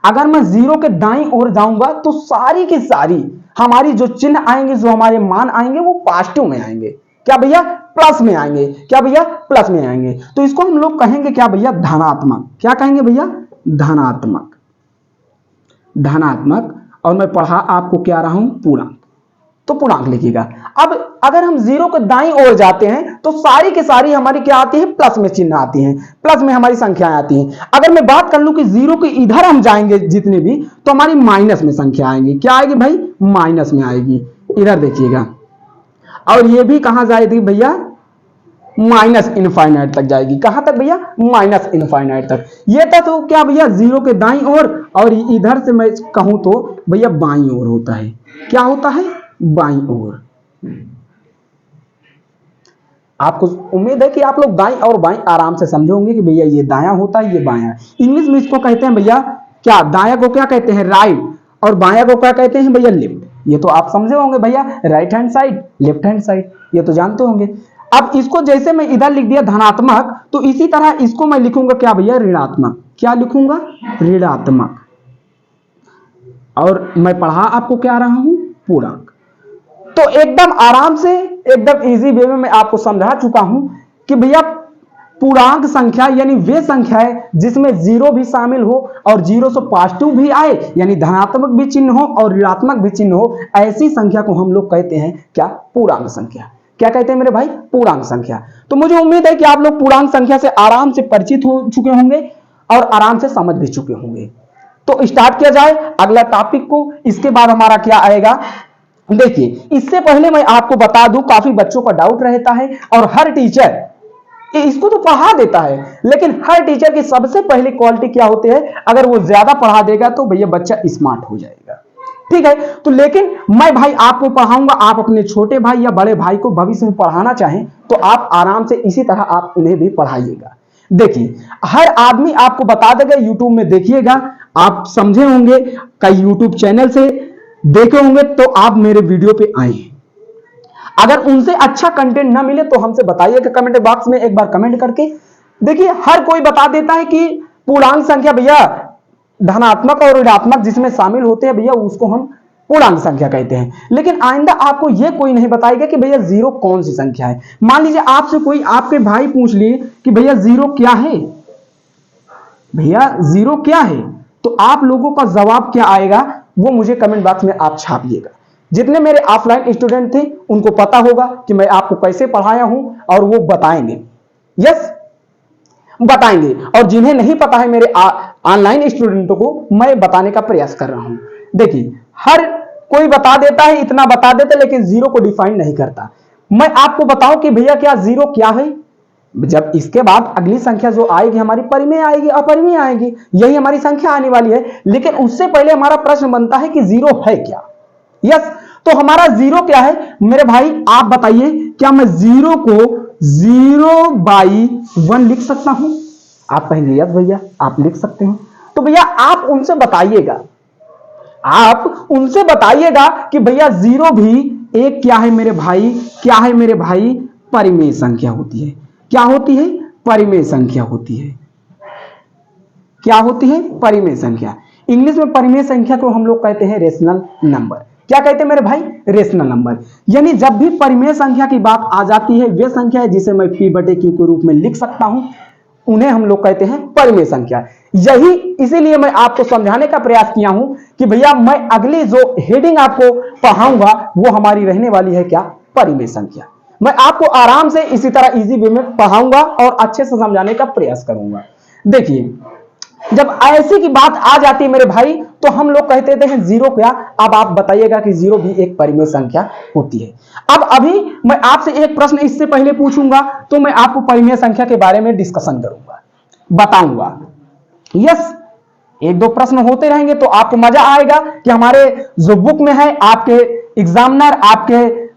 अगर मैं जीरो के दाईं ओर जाऊंगा तो सारी की सारी हमारी जो चिन्ह आएंगे, जो हमारे मान आएंगे वो पॉजिटिव में आएंगे। क्या भैया, प्लस में आएंगे। क्या भैया, प्लस में आएंगे। तो इसको हम लोग कहेंगे क्या भैया, धनात्मक। क्या कहेंगे भैया, धनात्मक। धनात्मक। और मैं पढ़ा आपको क्या रहा हूं, पूर्णांक। तो पूर्णांक लिखिएगा। अब अगर हम जीरो के दाईं ओर जाते हैं तो सारी के सारी हमारी क्या आती है, प्लस में चिन्ह आती हैं, प्लस में हमारी संख्याएं आती हैं। अगर मैं बात कर लूं कि जीरो के इधर हम जाएंगे जितने भी, तो हमारी माइनस में संख्या आएंगी। क्या आएगी भाई, माइनस में आएगी। इधर देखिएगा, और ये भी कहां जाएगी भैया, माइनस इनफाइनाइट तक जाएगी। कहां तक भैया, माइनस इनफाइनाइट तक। ये तो क्या भैया, जीरो के दाईं ओर, और इधर से मैं कहूं तो भैया बाईं ओर होता है। क्या होता है, बाईं ओर। आपको उम्मीद है कि आप लोग दाईं और बाईं आराम से समझे होंगे कि भैया ये दायां होता है, ये बायां। इंग्लिश में इसको कहते हैं भैया क्या, दायां को क्या कहते हैं, राइट, और बायां को क्या कहते हैं भैया, लेफ्ट। ये तो आप समझे होंगे भैया, right hand side, left hand side, ये तो जानते होंगे। अब इसको जैसे मैं इधर लिख दिया धनात्मक, तो इसी तरह इसको मैं लिखूंगा क्या भैया, ऋणात्मक। क्या लिखूंगा, ऋणात्मक। और मैं पढ़ा आपको क्या रहा हूं, पूर्णांक। तो एकदम आराम से, एकदम इजी वे में मैं आपको समझा चुका हूं कि भैया पूर्णांक संख्या यानी वे संख्या है जिसमें जीरो भी शामिल हो और जीरो से पॉजिटिव भी आए, यानी धनात्मक भी चिन्ह हो और ऋणात्मक भी चिन्ह हो, ऐसी संख्या को हम लोग कहते हैं क्या, पूर्णांक संख्या। क्या कहते हैं मेरे भाई, पूर्णांक संख्या। तो मुझे उम्मीद है कि आप लोग पूर्णांक संख्या से आराम से परिचित हो चुके होंगे और आराम से समझ भी चुके होंगे। तो स्टार्ट किया जाए अगला टॉपिक को। इसके बाद हमारा क्या आएगा, देखिए इससे पहले मैं आपको बता दूं, काफी बच्चों का डाउट रहता है और हर टीचर इसको तो पढ़ा देता है, लेकिन हर टीचर की सबसे पहली क्वालिटी क्या होती है, अगर वो ज्यादा पढ़ा देगा तो भैया बच्चा स्मार्ट हो जाएगा। ठीक है, तो लेकिन मैं भाई आपको पढ़ाऊंगा, आप अपने छोटे भाई या बड़े भाई को भविष्य में पढ़ाना चाहें तो आप आराम से इसी तरह आप उन्हें भी पढ़ाइएगा। देखिए हर आदमी आपको बता देगा, यूट्यूब में देखिएगा, आप समझे होंगे, कई यूट्यूब चैनल से देखे होंगे, तो आप मेरे वीडियो पे आए। अगर उनसे अच्छा कंटेंट ना मिले तो हमसे बताइएगा कमेंट बॉक्स में, एक बार कमेंट करके। देखिए हर कोई बता देता है कि पूर्णांक संख्या भैया धनात्मक और ऋणात्मक जिसमें शामिल होते हैं भैया उसको हम पूर्णांक संख्या कहते हैं, लेकिन आइंदा आपको यह कोई नहीं बताएगा कि भैया जीरो कौन सी संख्या है। मान लीजिए आपसे कोई, आपके भाई पूछ लिए कि भैया जीरो क्या है, भैया जीरो क्या है, तो आप लोगों का जवाब क्या आएगा वो मुझे कमेंट बॉक्स में आप छापिएगा। जितने मेरे ऑफलाइन स्टूडेंट थे उनको पता होगा कि मैं आपको कैसे पढ़ाया हूं और वो बताएंगे, यस बताएंगे, और जिन्हें नहीं पता है मेरे ऑनलाइन स्टूडेंटों को मैं बताने का प्रयास कर रहा हूं। देखिए हर कोई बता देता है, इतना बता देता है, लेकिन जीरो को डिफाइन नहीं करता। मैं आपको बताऊं कि भैया क्या जीरो क्या है, जब इसके बाद अगली संख्या जो आएगी हमारी परिमेय आएगी, अपरिमेय आएगी, यही हमारी संख्या आने वाली है। लेकिन उससे पहले हमारा प्रश्न बनता है कि जीरो है क्या। यस, तो हमारा जीरो क्या है मेरे भाई, आप बताइए, क्या मैं जीरो को 0/1 लिख सकता हूं? आप कहेंगे यस भैया आप लिख सकते हैं। तो भैया आप उनसे बताइएगा, आप उनसे बताइएगा कि भैया जीरो भी एक क्या है मेरे भाई, क्या है मेरे भाई, परिमेय संख्या होती है। क्या होती है, परिमेय संख्या होती है। क्या होती है, परिमेय संख्या। इंग्लिश में परिमेय संख्या को हम लोग कहते हैं रेशनल नंबर। क्या कहते हैं मेरे भाई, रेशनल नंबर। यानी जब भी परिमेय संख्या की बात आ जाती है, वे संख्या है जिसे मैं P/Q के रूप में लिख सकता हूं, उन्हें हम लोग कहते हैं परिमेय संख्या। यही इसीलिए मैं आपको समझाने का प्रयास किया हूं कि भैया मैं अगली जो हेडिंग आपको पढ़ाऊंगा वो हमारी रहने वाली है क्या, परिमेय संख्या। मैं आपको आराम से इसी तरह इजी वे में पढ़ाऊंगा और अच्छे से समझाने का प्रयास करूंगा। देखिए जब ऐसी की बात आ जाती है मेरे भाई तो हम लोग कहते थे जीरो क्या। अब आप बताइएगा कि जीरो भी एक परिमेय संख्या होती है। अब अभी मैं आपसे एक प्रश्न इससे पहले पूछूंगा तो मैं आपको परिमेय संख्या के बारे में डिस्कशन करूंगा, बताऊंगा। यस, एक दो प्रश्न होते रहेंगे तो आपको मजा आएगा कि हमारे जो बुक में है, आपके एग्जामिनर, आपके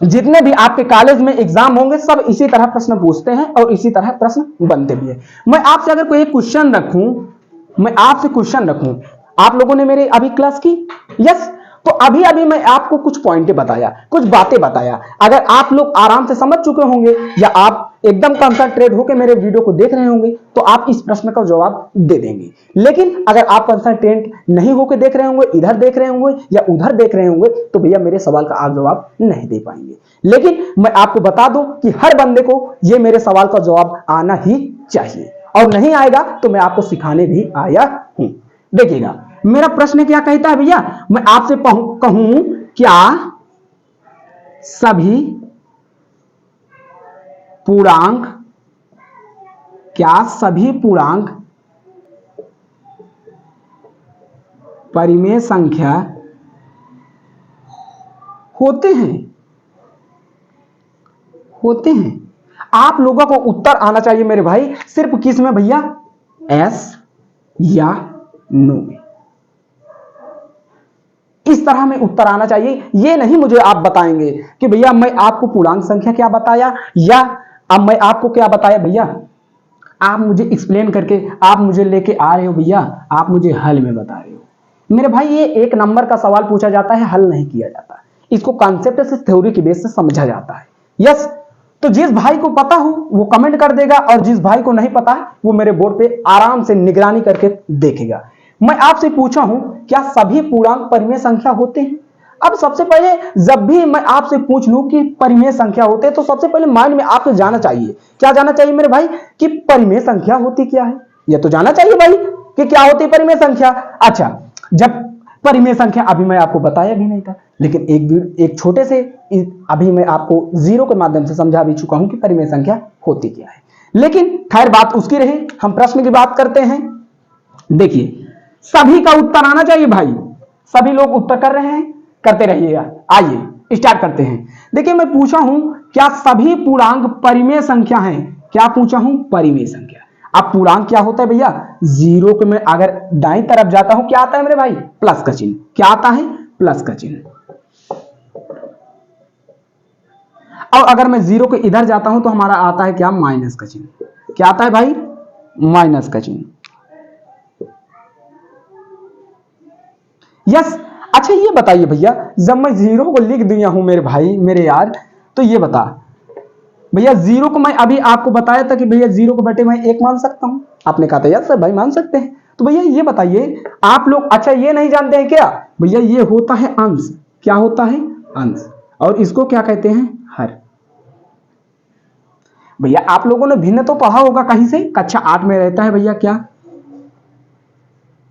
जितने भी आपके कॉलेज में एग्जाम होंगे सब इसी तरह प्रश्न पूछते हैं और इसी तरह प्रश्न बनते भी है। मैं आपसे अगर कोई क्वेश्चन रखूं, मैं आपसे क्वेश्चन रखूं, आप लोगों ने मेरी अभी क्लास की, यस, तो अभी अभी मैं आपको कुछ पॉइंटें बताया, कुछ बातें बताया। अगर आप लोग आराम से समझ चुके होंगे या आप एकदम कंसंट्रेट होकर मेरे वीडियो को देख रहे होंगे तो आप इस प्रश्न का जवाब दे देंगे। लेकिन अगर आप कंसंट्रेट नहीं होकर देख रहे होंगे, इधर देख रहे होंगे या उधर देख रहे होंगे, तो भैया मेरे सवाल का आप जवाब नहीं दे पाएंगे। लेकिन मैं आपको बता दूं कि हर बंदे को ये मेरे सवाल का जवाब आना ही चाहिए, और नहीं आएगा तो मैं आपको सिखाने भी आया हूं। देखिएगा मेरा प्रश्न क्या कहता है भैया, मैं आपसे कहूं क्या सभी पूर्णांक, क्या सभी पूर्णांक परिमेय संख्या होते हैं? होते हैं। आप लोगों को उत्तर आना चाहिए मेरे भाई सिर्फ किस में भैया, एस या नो में। इस तरह में उत्तर आना चाहिए। ये नहीं मुझे आप बताएंगे कि भैया मैं आपको पूर्णांक संख्या क्या बताया या अब मैं आपको क्या बताया। भैया आप मुझे एक्सप्लेन करके आप मुझे लेके आ रहे हो, भैया आप मुझे हल में बता रहे हो। मेरे भाई ये एक नंबर का सवाल पूछा जाता है, हल नहीं किया जाता, इसको कॉन्सेप्ट से, थ्योरी की बेस से समझा जाता है। यस, तो जिस भाई को पता हो वो कमेंट कर देगा और जिस भाई को नहीं पता वो मेरे बोर्ड पे आराम से निगरानी करके देखेगा। मैं आपसे पूछा हूं क्या सभी पूर्णांक परिमेय संख्या होते हैं? अब सबसे पहले जब भी मैं आपसे पूछ लूं कि परिमेय संख्या होते हैं तो सबसे पहले माइंड में आपको जाना चाहिए, क्या जाना चाहिए मेरे भाई, कि परिमेय संख्या होती क्या है। यह तो जाना चाहिए भाई कि क्या होती है परिमेय संख्या। अच्छा, जब परिमेय संख्या अभी मैं आपको बताया भी नहीं था, लेकिन एक छोटे से अभी मैं आपको जीरो के माध्यम से समझा भी चुका हूं कि परिमेय संख्या होती क्या है। लेकिन खैर बात उसकी रही, हम प्रश्न की बात करते हैं। देखिए सभी का उत्तर आना चाहिए भाई, सभी लोग उत्तर कर रहे हैं, करते रहिएगा। आइए स्टार्ट करते हैं। देखिए मैं पूछा हूं क्या सभी पूर्णांक परिमेय संख्या हैं? क्या पूछा हूं? परिमेय संख्या। अब पूर्णांक क्या होता है भैया, जीरो के में अगर दाईं तरफ जाता हूं क्या आता है मेरे भाई, प्लस का चिन्ह। क्या आता है? प्लस का चिन्ह। और अगर मैं जीरो के इधर जाता हूं तो हमारा आता है क्या, माइनस का चिन्ह। क्या आता है भाई, माइनस का चिन्ह। यस, अच्छा ये बताइए भैया जब मैं जीरो को लिख दिया हूं मेरे भाई, मेरे यार, तो ये बता भैया जीरो को मैं अभी आपको बताया था कि भैया जीरो को बटे मैं एक मान सकता हूं, आपने कहा था यस सर भाई मान सकते हैं। तो भैया ये बताइए आप लोग अच्छा ये नहीं जानते हैं क्या भैया, ये होता है अंश। क्या होता है? अंश। और इसको क्या कहते हैं? हर। भैया आप लोगों ने भिन्न तो पढ़ा होगा कहीं से, कक्षा 8 में रहता है भैया, क्या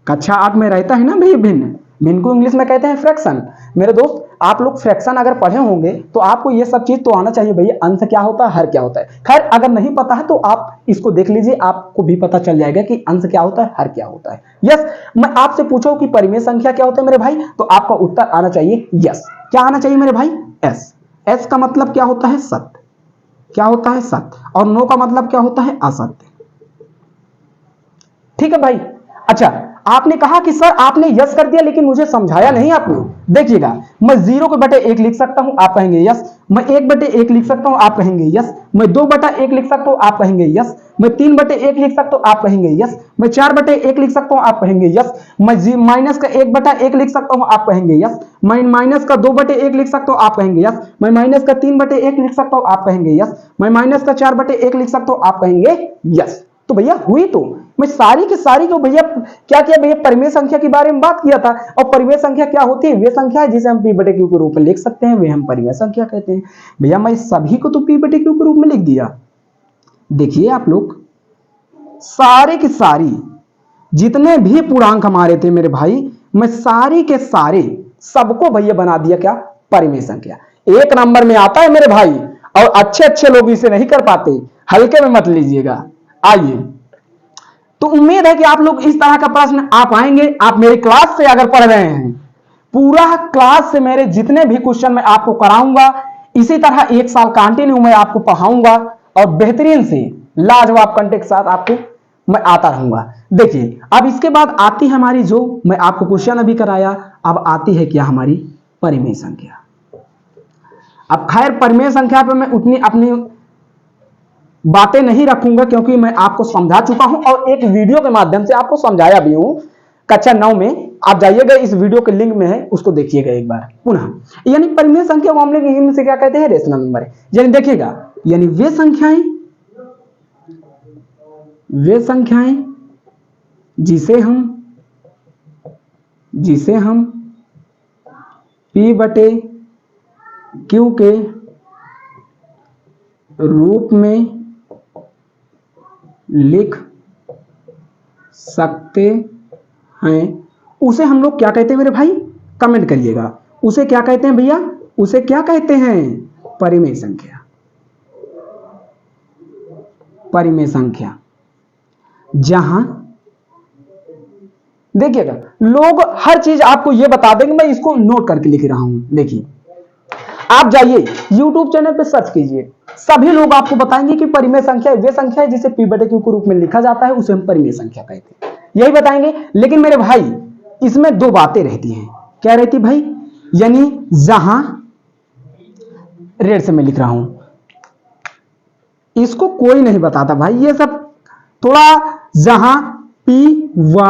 कक्षा 8 में रहता है ना भैया भिन्न। भिन्न को इंग्लिश में कहते हैं फ्रैक्शन। मेरे दोस्त आप लोग फ्रैक्शन अगर पढ़े होंगे तो आपको ये सब चीज तो आना चाहिए भैया, अंश क्या होता है, हर क्या होता है। खैर अगर नहीं पता है तो आप इसको देख लीजिए, आपको भी पता चल जाएगा कि अंश क्या होता है, हर क्या होता है। यस, मैं आपसे पूछूं कि परिमेय संख्या क्या होता है मेरे भाई, तो आपका उत्तर आना चाहिए यस। क्या आना चाहिए मेरे भाई? एस। एस का मतलब क्या होता है? सत्य। क्या होता है? सत्य। और नो का मतलब क्या होता है? असत्य। ठीक है भाई। अच्छा आपने कहा कि सर आपने यस कर दिया लेकिन मुझे समझाया नहीं आपने। देखिएगा मैं जीरो के बटे एक लिख सकता हूं, आप कहेंगे यस। मैं एक बटे एक लिख सकता हूं, आप कहेंगे यस। मैं दो बटा एक लिख सकता हूं, आप कहेंगे यस। मैं तीन बटे एक लिख सकता हूं, आप कहेंगे यस। मैं चार बटे एक लिख सकता हूं, आप कहेंगे यस। मैं माइनस का एक बटा एक लिख सकता हूं, आप कहेंगे यस। मैं माइनस का दो बटे एक लिख सकता हूं, आप कहेंगे यस। मैं माइनस का तीन बटे एक लिख सकता हूं, आप कहेंगे यस। मैं माइनस का चार बटे एक लिख सकता हूं, आप कहेंगे यस। तो भैया हुई तो मैं सारी की सारी को भैया क्या किया भैया, परिमेय संख्या के बारे में बात किया था। और परिमेय संख्या क्या होती है? वे संख्या है जिसे हम p बटे q के रूप में लिख सकते हैं, वे हम परिमेय संख्या कहते हैं। भैया मैं सभी को तो p बटे q के रूप में लिख दिया। देखिए आप लोग सारे के सारी जितने भी पूर्णांक हमारे थे मेरे भाई, मैं सारे के सारे सबको भैया बना दिया क्या, परिमेय संख्या। एक नंबर में आता है मेरे भाई, और अच्छे अच्छे लोग इसे नहीं कर पाते, हल्के में मत लीजिएगा। आइए तो उम्मीद है कि आप लोग इस तरह का प्रश्न आ पाएंगे। आप मेरी क्लास से अगर पढ़ रहे हैं, पूरा क्लास से मेरे जितने भी क्वेश्चन मैं आपको कराऊंगा, इसी तरह 1 साल कंटिन्यू मैं आपको पढ़ाऊंगा और बेहतरीन से लाजवाब कंटेंट के साथ आपको मैं आता रहूंगा। देखिए अब इसके बाद आती है हमारी, जो मैं आपको क्वेश्चन अभी कराया, अब आती है क्या हमारी परिमेय संख्या। अब खैर परिमेय संख्या पे मैं उतनी अपनी बातें नहीं रखूंगा, क्योंकि मैं आपको समझा चुका हूं और एक वीडियो के माध्यम से आपको समझाया भी हूं कक्षा 9 में। आप जाइएगा, इस वीडियो के लिंक में है, उसको देखिएगा एक बार पुनः। यानी परिमेय संख्या को हम लोग इंग्लिश में क्या कहते हैं, रेशनल नंबर। यानी देखिएगा, यानी वे संख्याएं जिसे हम P बटे Q के रूप में लिख सकते हैं, उसे हम लोग क्या कहते हैं मेरे भाई, कमेंट करिएगा। उसे क्या कहते हैं भैया, उसे क्या कहते हैं, परिमेय संख्या। परिमेय संख्या जहां देखिएगा, लोग हर चीज आपको यह बता देंगे, मैं इसको नोट करके लिख रहा हूं। देखिए आप जाइए YouTube चैनल पे सर्च कीजिए, सभी लोग आपको बताएंगे कि परिमेय संख्या वे संख्या है जिसे P बटे Q के रूप में लिखा जाता है, उसे हम परिमेय संख्या कहते हैं, यही बताएंगे। लेकिन मेरे भाई इसमें 2 बातें रहती हैं। क्या रहती भाई, यानी जहां रेड से मैं लिख रहा हूं, इसको कोई नहीं बताता भाई, ये सब थोड़ा, जहां P व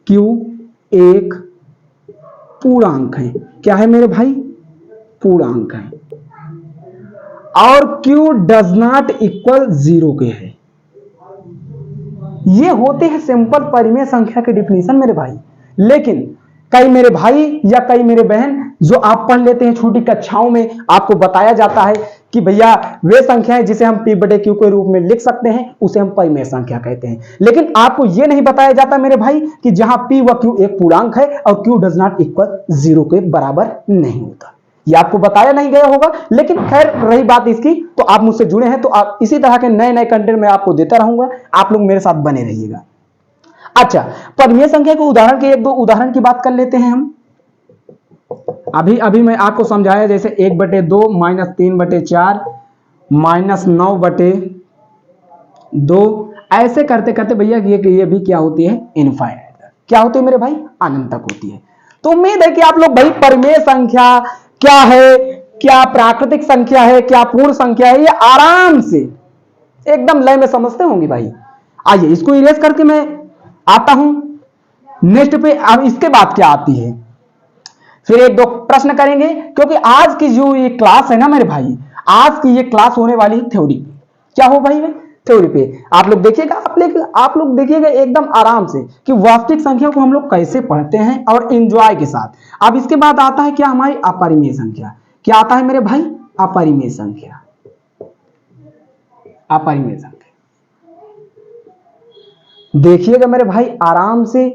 Q एक पूर्णांक है। क्या है मेरे भाई, पूर्णांक है, और Q डज नॉट इक्वल 0 के है। ये होते हैं सिंपल परिमेय संख्या के डिफिनीशन मेरे भाई। लेकिन कई मेरे भाई या कई मेरे बहन जो आप पढ़ लेते हैं छोटी कक्षाओं में, आपको बताया जाता है कि भैया वे संख्याएं जिसे हम P बटे Q के रूप में लिख सकते हैं, उसे हम परिमेय संख्या कहते हैं। लेकिन आपको यह नहीं बताया जाता मेरे भाई कि जहां P व Q एक पूर्णांक है और Q डज नॉट इक्वल 0 के बराबर नहीं होता, ये आपको बताया नहीं गया होगा। लेकिन खैर रही बात इसकी, तो आप मुझसे जुड़े हैं तो आप इसी तरह के नए नए कंटेंट में आपको देता रहूंगा, आप लोग मेरे साथ बने रहिएगा। अच्छा, परिमेय संख्या के उदाहरण के 1-2 उदाहरण की बात कर लेते हैं हम। अभी मैं आपको समझाया, जैसे 1/2 -3/4 -9/2, ऐसे करते करते भैया ये भी क्या होती है, इनफाइनाइट। क्या होती है मेरे भाई, अनंत तक होती है। तो उम्मीद है कि आप लोग भाई परिमेय संख्या क्या है, क्या प्राकृतिक संख्या है, क्या पूर्ण संख्या है, ये आराम से एकदम लय में समझते होंगे भाई। आइए इसको इरेज करके मैं आता हूं नेक्स्ट पे। अब इसके बाद क्या आती है, फिर 1-2 प्रश्न करेंगे, क्योंकि आज की जो ये क्लास है ना मेरे भाई, आज की ये क्लास होने वाली है थ्योरी पे। क्या हो भाई, थ्योरी पे आप लोग देखिएगा, आप लोग देखिएगा एकदम आराम से कि वास्तविक संख्या को हम लोग कैसे पढ़ते हैं और एंजॉय के साथ। अब इसके बाद आता है क्या, हमारी अपरिमेय संख्या। क्या आता है मेरे भाई, अपरिमेय संख्या। अपरिमेय संख्या देखिएगा मेरे भाई, आराम से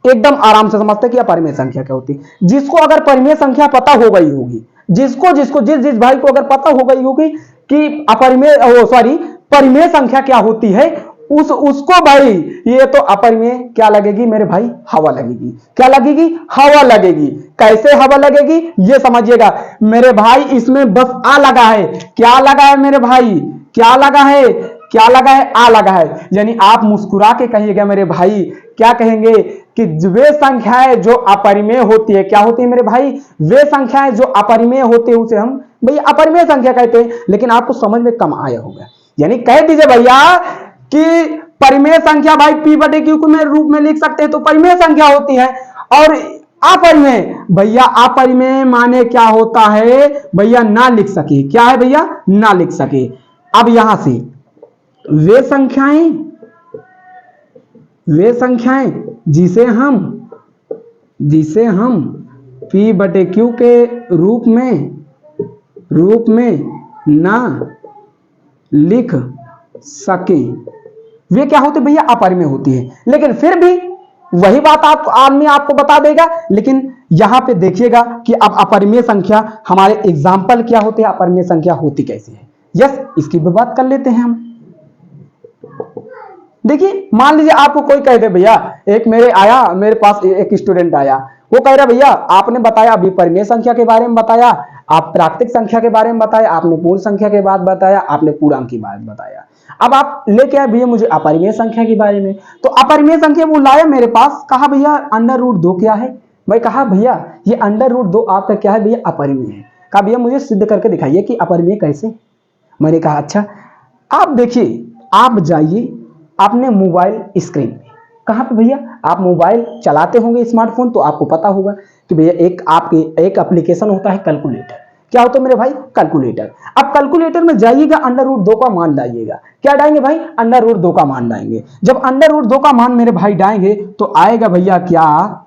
एकदम आराम से समझते कि अपरिमेय संख्या क्या होती है। जिसको अगर परिमेय संख्या पता हो गई होगी, जिस भाई को अगर पता हो गई होगी कि परिमेय संख्या क्या होती है, उसको भाई ये तो अपरिमेय क्या लगेगी मेरे भाई, हवा लगेगी। क्या लगेगी, हवा लगेगी। कैसे हवा लगेगी ये समझिएगा मेरे भाई, इसमें बस आ लगा है। क्या लगा है मेरे भाई, क्या लगा है, क्या लगा है, आ लगा है। यानी आप मुस्कुरा के कहिएगा मेरे भाई, क्या कहेंगे कि वे संख्याएं जो अपरिमेय होती है, क्या होती है मेरे भाई, वे संख्याएं जो अपरिमेय होते हैं उसे हम भैया अपरिमेय संख्या कहते हैं। लेकिन आपको समझ में कम आया होगा, यानी कह दीजिए भैया कि परिमेय संख्या भाई P बटे Q के रूप में लिख सकते हैं तो परिमेय संख्या होती है। और अपरिमेय भैया, अपरिमेय माने क्या होता है भैया, ना लिख सके। क्या है भैया, ना लिख सके। अब यहां से वे संख्याएं जिसे हम P बटे Q के रूप में ना लिख सके, वे क्या होती भैया, अपरिमेय होती है। लेकिन फिर भी वही बात आदमी आपको बता देगा। लेकिन यहां पे देखिएगा कि अब अपरिमेय संख्या हमारे एग्जाम्पल क्या होते हैं, अपरिमेय संख्या होती कैसे है। यस, इसकी भी बात कर लेते हैं हम। देखिए मान लीजिए आपको कोई कह दे भैया, एक मेरे पास एक स्टूडेंट आया, वो कह रहा भैया आपने बताया अभी परिमेय संख्या के बारे में बताया, आप प्राकृतिक संख्या के बारे में बताया, आपने पूर्ण संख्या के बात बताया, आपने पूर्णांक की बात बताया, अब आप लेके आए भैया मुझे अपरिमेय संख्या के बारे में। तो अपरिमेय संख्या वो लाया मेरे पास, कहा भैया √2 क्या है। मैं कहा भैया ये √2 आपका क्या है भैया, अपरिमेय है। कहा भैया मुझे सिद्ध करके दिखाइए कि अपरिमेय कैसे। मैंने कहा अच्छा आप देखिए, आप जाइए अपने मोबाइल स्क्रीन पे। कहां पे भैया, आप मोबाइल चलाते होंगे स्मार्टफोन, तो आपको पता होगा कि भैया एक एप्लीकेशन होता है कैलकुलेटर। क्या होता है मेरे भाई, कैलकुलेटर। अब कैलकुलेटर में जाइएगा, √2 का मान डालिएगा। क्या डालेंगे भाई, √2 का मान डालेंगे। जब √2 का मान मेरे भाई डालेंगे तो आएगा भैया क्या,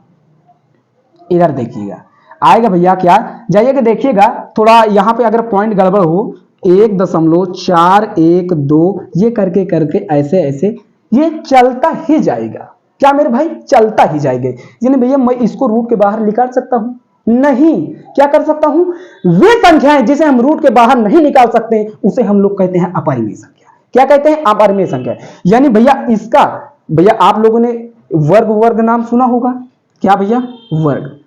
इधर देखिएगा आएगा भैया क्या, जाइएगा देखिएगा थोड़ा यहाँ पे अगर पॉइंट गड़बड़ हो, 1.412 ये करके करके ऐसे ऐसे ये चलता ही जाएगा। क्या मेरे भाई, चलता ही जाएगा। यानी भैया मैं इसको रूट के बाहर निकाल सकता हूं, नहीं। क्या कर सकता हूं, वे संख्याएं जिसे हम रूट के बाहर नहीं निकाल सकते उसे हम लोग कहते हैं अपरिमेय संख्या। क्या कहते हैं, अपरिमेय संख्या। यानी भैया इसका, भैया आप लोगों ने वर्ग नाम सुना होगा। क्या भैया, वर्ग।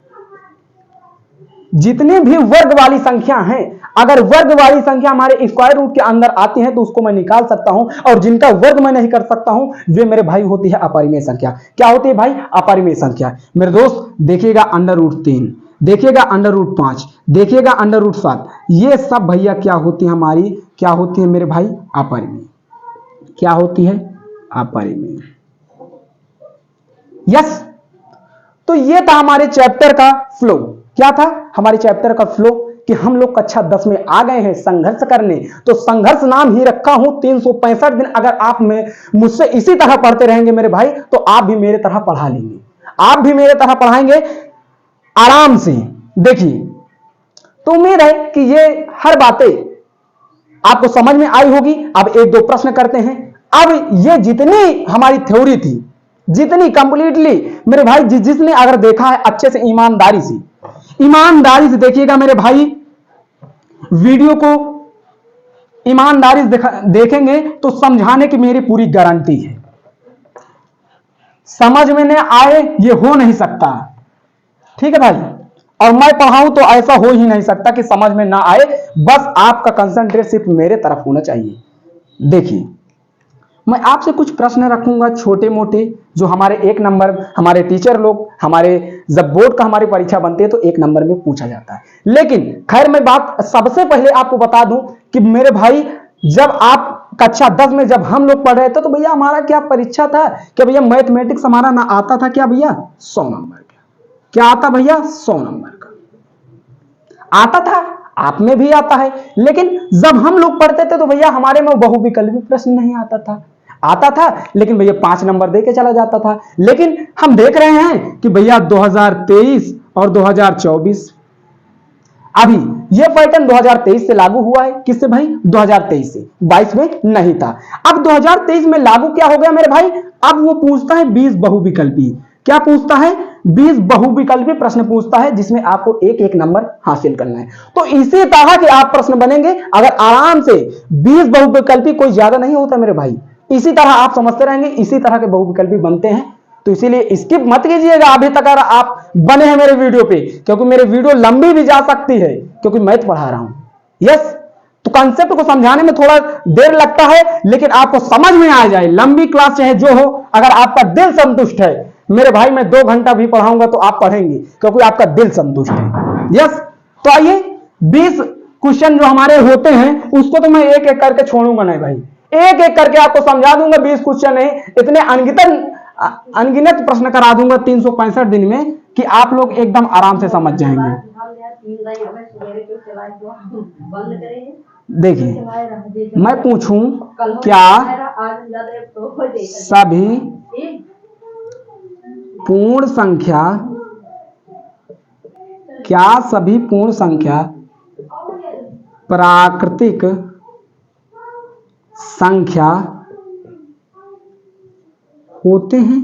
जितने भी वर्ग वाली संख्या हैं, अगर वर्ग वाली संख्या हमारे स्क्वायर रूट के अंदर आती है तो उसको मैं निकाल सकता हूं, और जिनका वर्ग मैं नहीं कर सकता हूं वे मेरे भाई होती है अपरिमेय संख्या। क्या होती है भाई, अपरिमेय संख्या। मेरे दोस्त देखिएगा √3, देखिएगा √5, देखिएगा √7, ये सब भैया क्या होती है हमारी, क्या होती है मेरे भाई, अपरिमेय। क्या होती है, अपरिमेय। यस। तो ये था हमारे चैप्टर का फ्लो। क्या था हमारे चैप्टर का फ्लो, कि हम लोग कक्षा 10 में आ गए हैं संघर्ष करने। तो संघर्ष नाम ही रखा हूं, 365 दिन अगर आप में मुझसे इसी तरह पढ़ते रहेंगे मेरे भाई, तो आप भी मेरे तरह पढ़ा लेंगे, आप भी मेरे तरह पढ़ाएंगे आराम से। देखिए, तो उम्मीद है कि ये हर बातें आपको समझ में आई होगी। अब एक दो प्रश्न करते हैं। अब ये जितनी हमारी थ्योरी थी, जितनी कंप्लीटली मेरे भाई जिसने अगर देखा है अच्छे से ईमानदारी से देखिएगा मेरे भाई, वीडियो को ईमानदारी से देखेंगे तो समझाने की मेरी पूरी गारंटी है। समझ में न आए ये हो नहीं सकता, ठीक है भाई। और मैं पढ़ाऊं तो ऐसा हो ही नहीं सकता कि समझ में ना आए, बस आपका कंसंट्रेट सिर्फ मेरे तरफ होना चाहिए। देखिए, मैं आपसे कुछ प्रश्न रखूंगा छोटे मोटे, जो हमारे 1 नंबर, हमारे टीचर लोग, हमारे जब बोर्ड का हमारी परीक्षा बनती है तो 1 नंबर में पूछा जाता है। लेकिन खैर मैं बात सबसे पहले आपको बता दूं कि मेरे भाई, जब आप कक्षा 10 में जब हम लोग पढ़ रहे थे तो भैया हमारा क्या परीक्षा था, क्या भैया मैथमेटिक्स हमारा ना आता था क्या भैया, 100 नंबर का। क्या आता भैया, 100 नंबर का आता था, आप में भी आता है। लेकिन जब हम लोग पढ़ते थे तो भैया हमारे में बहुविकल्पी प्रश्न नहीं आता था, लेकिन भैया 5 नंबर देके चला जाता था। लेकिन हम देख रहे हैं कि भैया 2023 और 2024, अभी यह पैटर्न 2023 से लागू हुआ है। किससे भाई, 2023 से, 22 में नहीं था। अब 2023 में लागू क्या हो गया मेरे भाई, अब वो पूछता है 20 बहुविकल्पी। क्या पूछता है, 20 बहुविकल्पी प्रश्न पूछता है, जिसमें आपको एक एक नंबर हासिल करना है। तो इसी तरह के आप प्रश्न बनेंगे अगर आराम से 20 बहुविकल्पी, कोई ज्यादा नहीं होता मेरे भाई। इसी तरह आप समझते रहेंगे, इसी तरह के बहुविकल्पी बनते हैं। तो इसीलिए स्किप मत कीजिएगा अभी तक अगर आप बने हैं मेरे वीडियो पे, क्योंकि मेरे वीडियो लंबी भी जा सकती है, क्योंकि मैथ पढ़ा रहा हूं। यस, तो कंसेप्ट को समझाने में थोड़ा देर लगता है, लेकिन आपको समझ में आ जाए, लंबी क्लास चाहे जो हो, अगर आपका दिल संतुष्ट है मेरे भाई, मैं 2 घंटा भी पढ़ाऊंगा तो आप पढ़ेंगे, क्योंकि आपका दिल संतुष्ट है। यस, तो आइए 20 क्वेश्चन जो हमारे होते हैं उसको तो मैं एक एक करके छोड़ूंगा नहीं भाई, एक एक करके आपको समझा दूंगा। 20 क्वेश्चन नहीं, इतने अनगिनत प्रश्न करा दूंगा 365 दिन में कि आप लोग एकदम आराम से समझ जाएंगे। देखिए, मैं पूछूं, क्या सभी पूर्ण संख्या, क्या सभी पूर्ण संख्या प्राकृतिक संख्या होते हैं?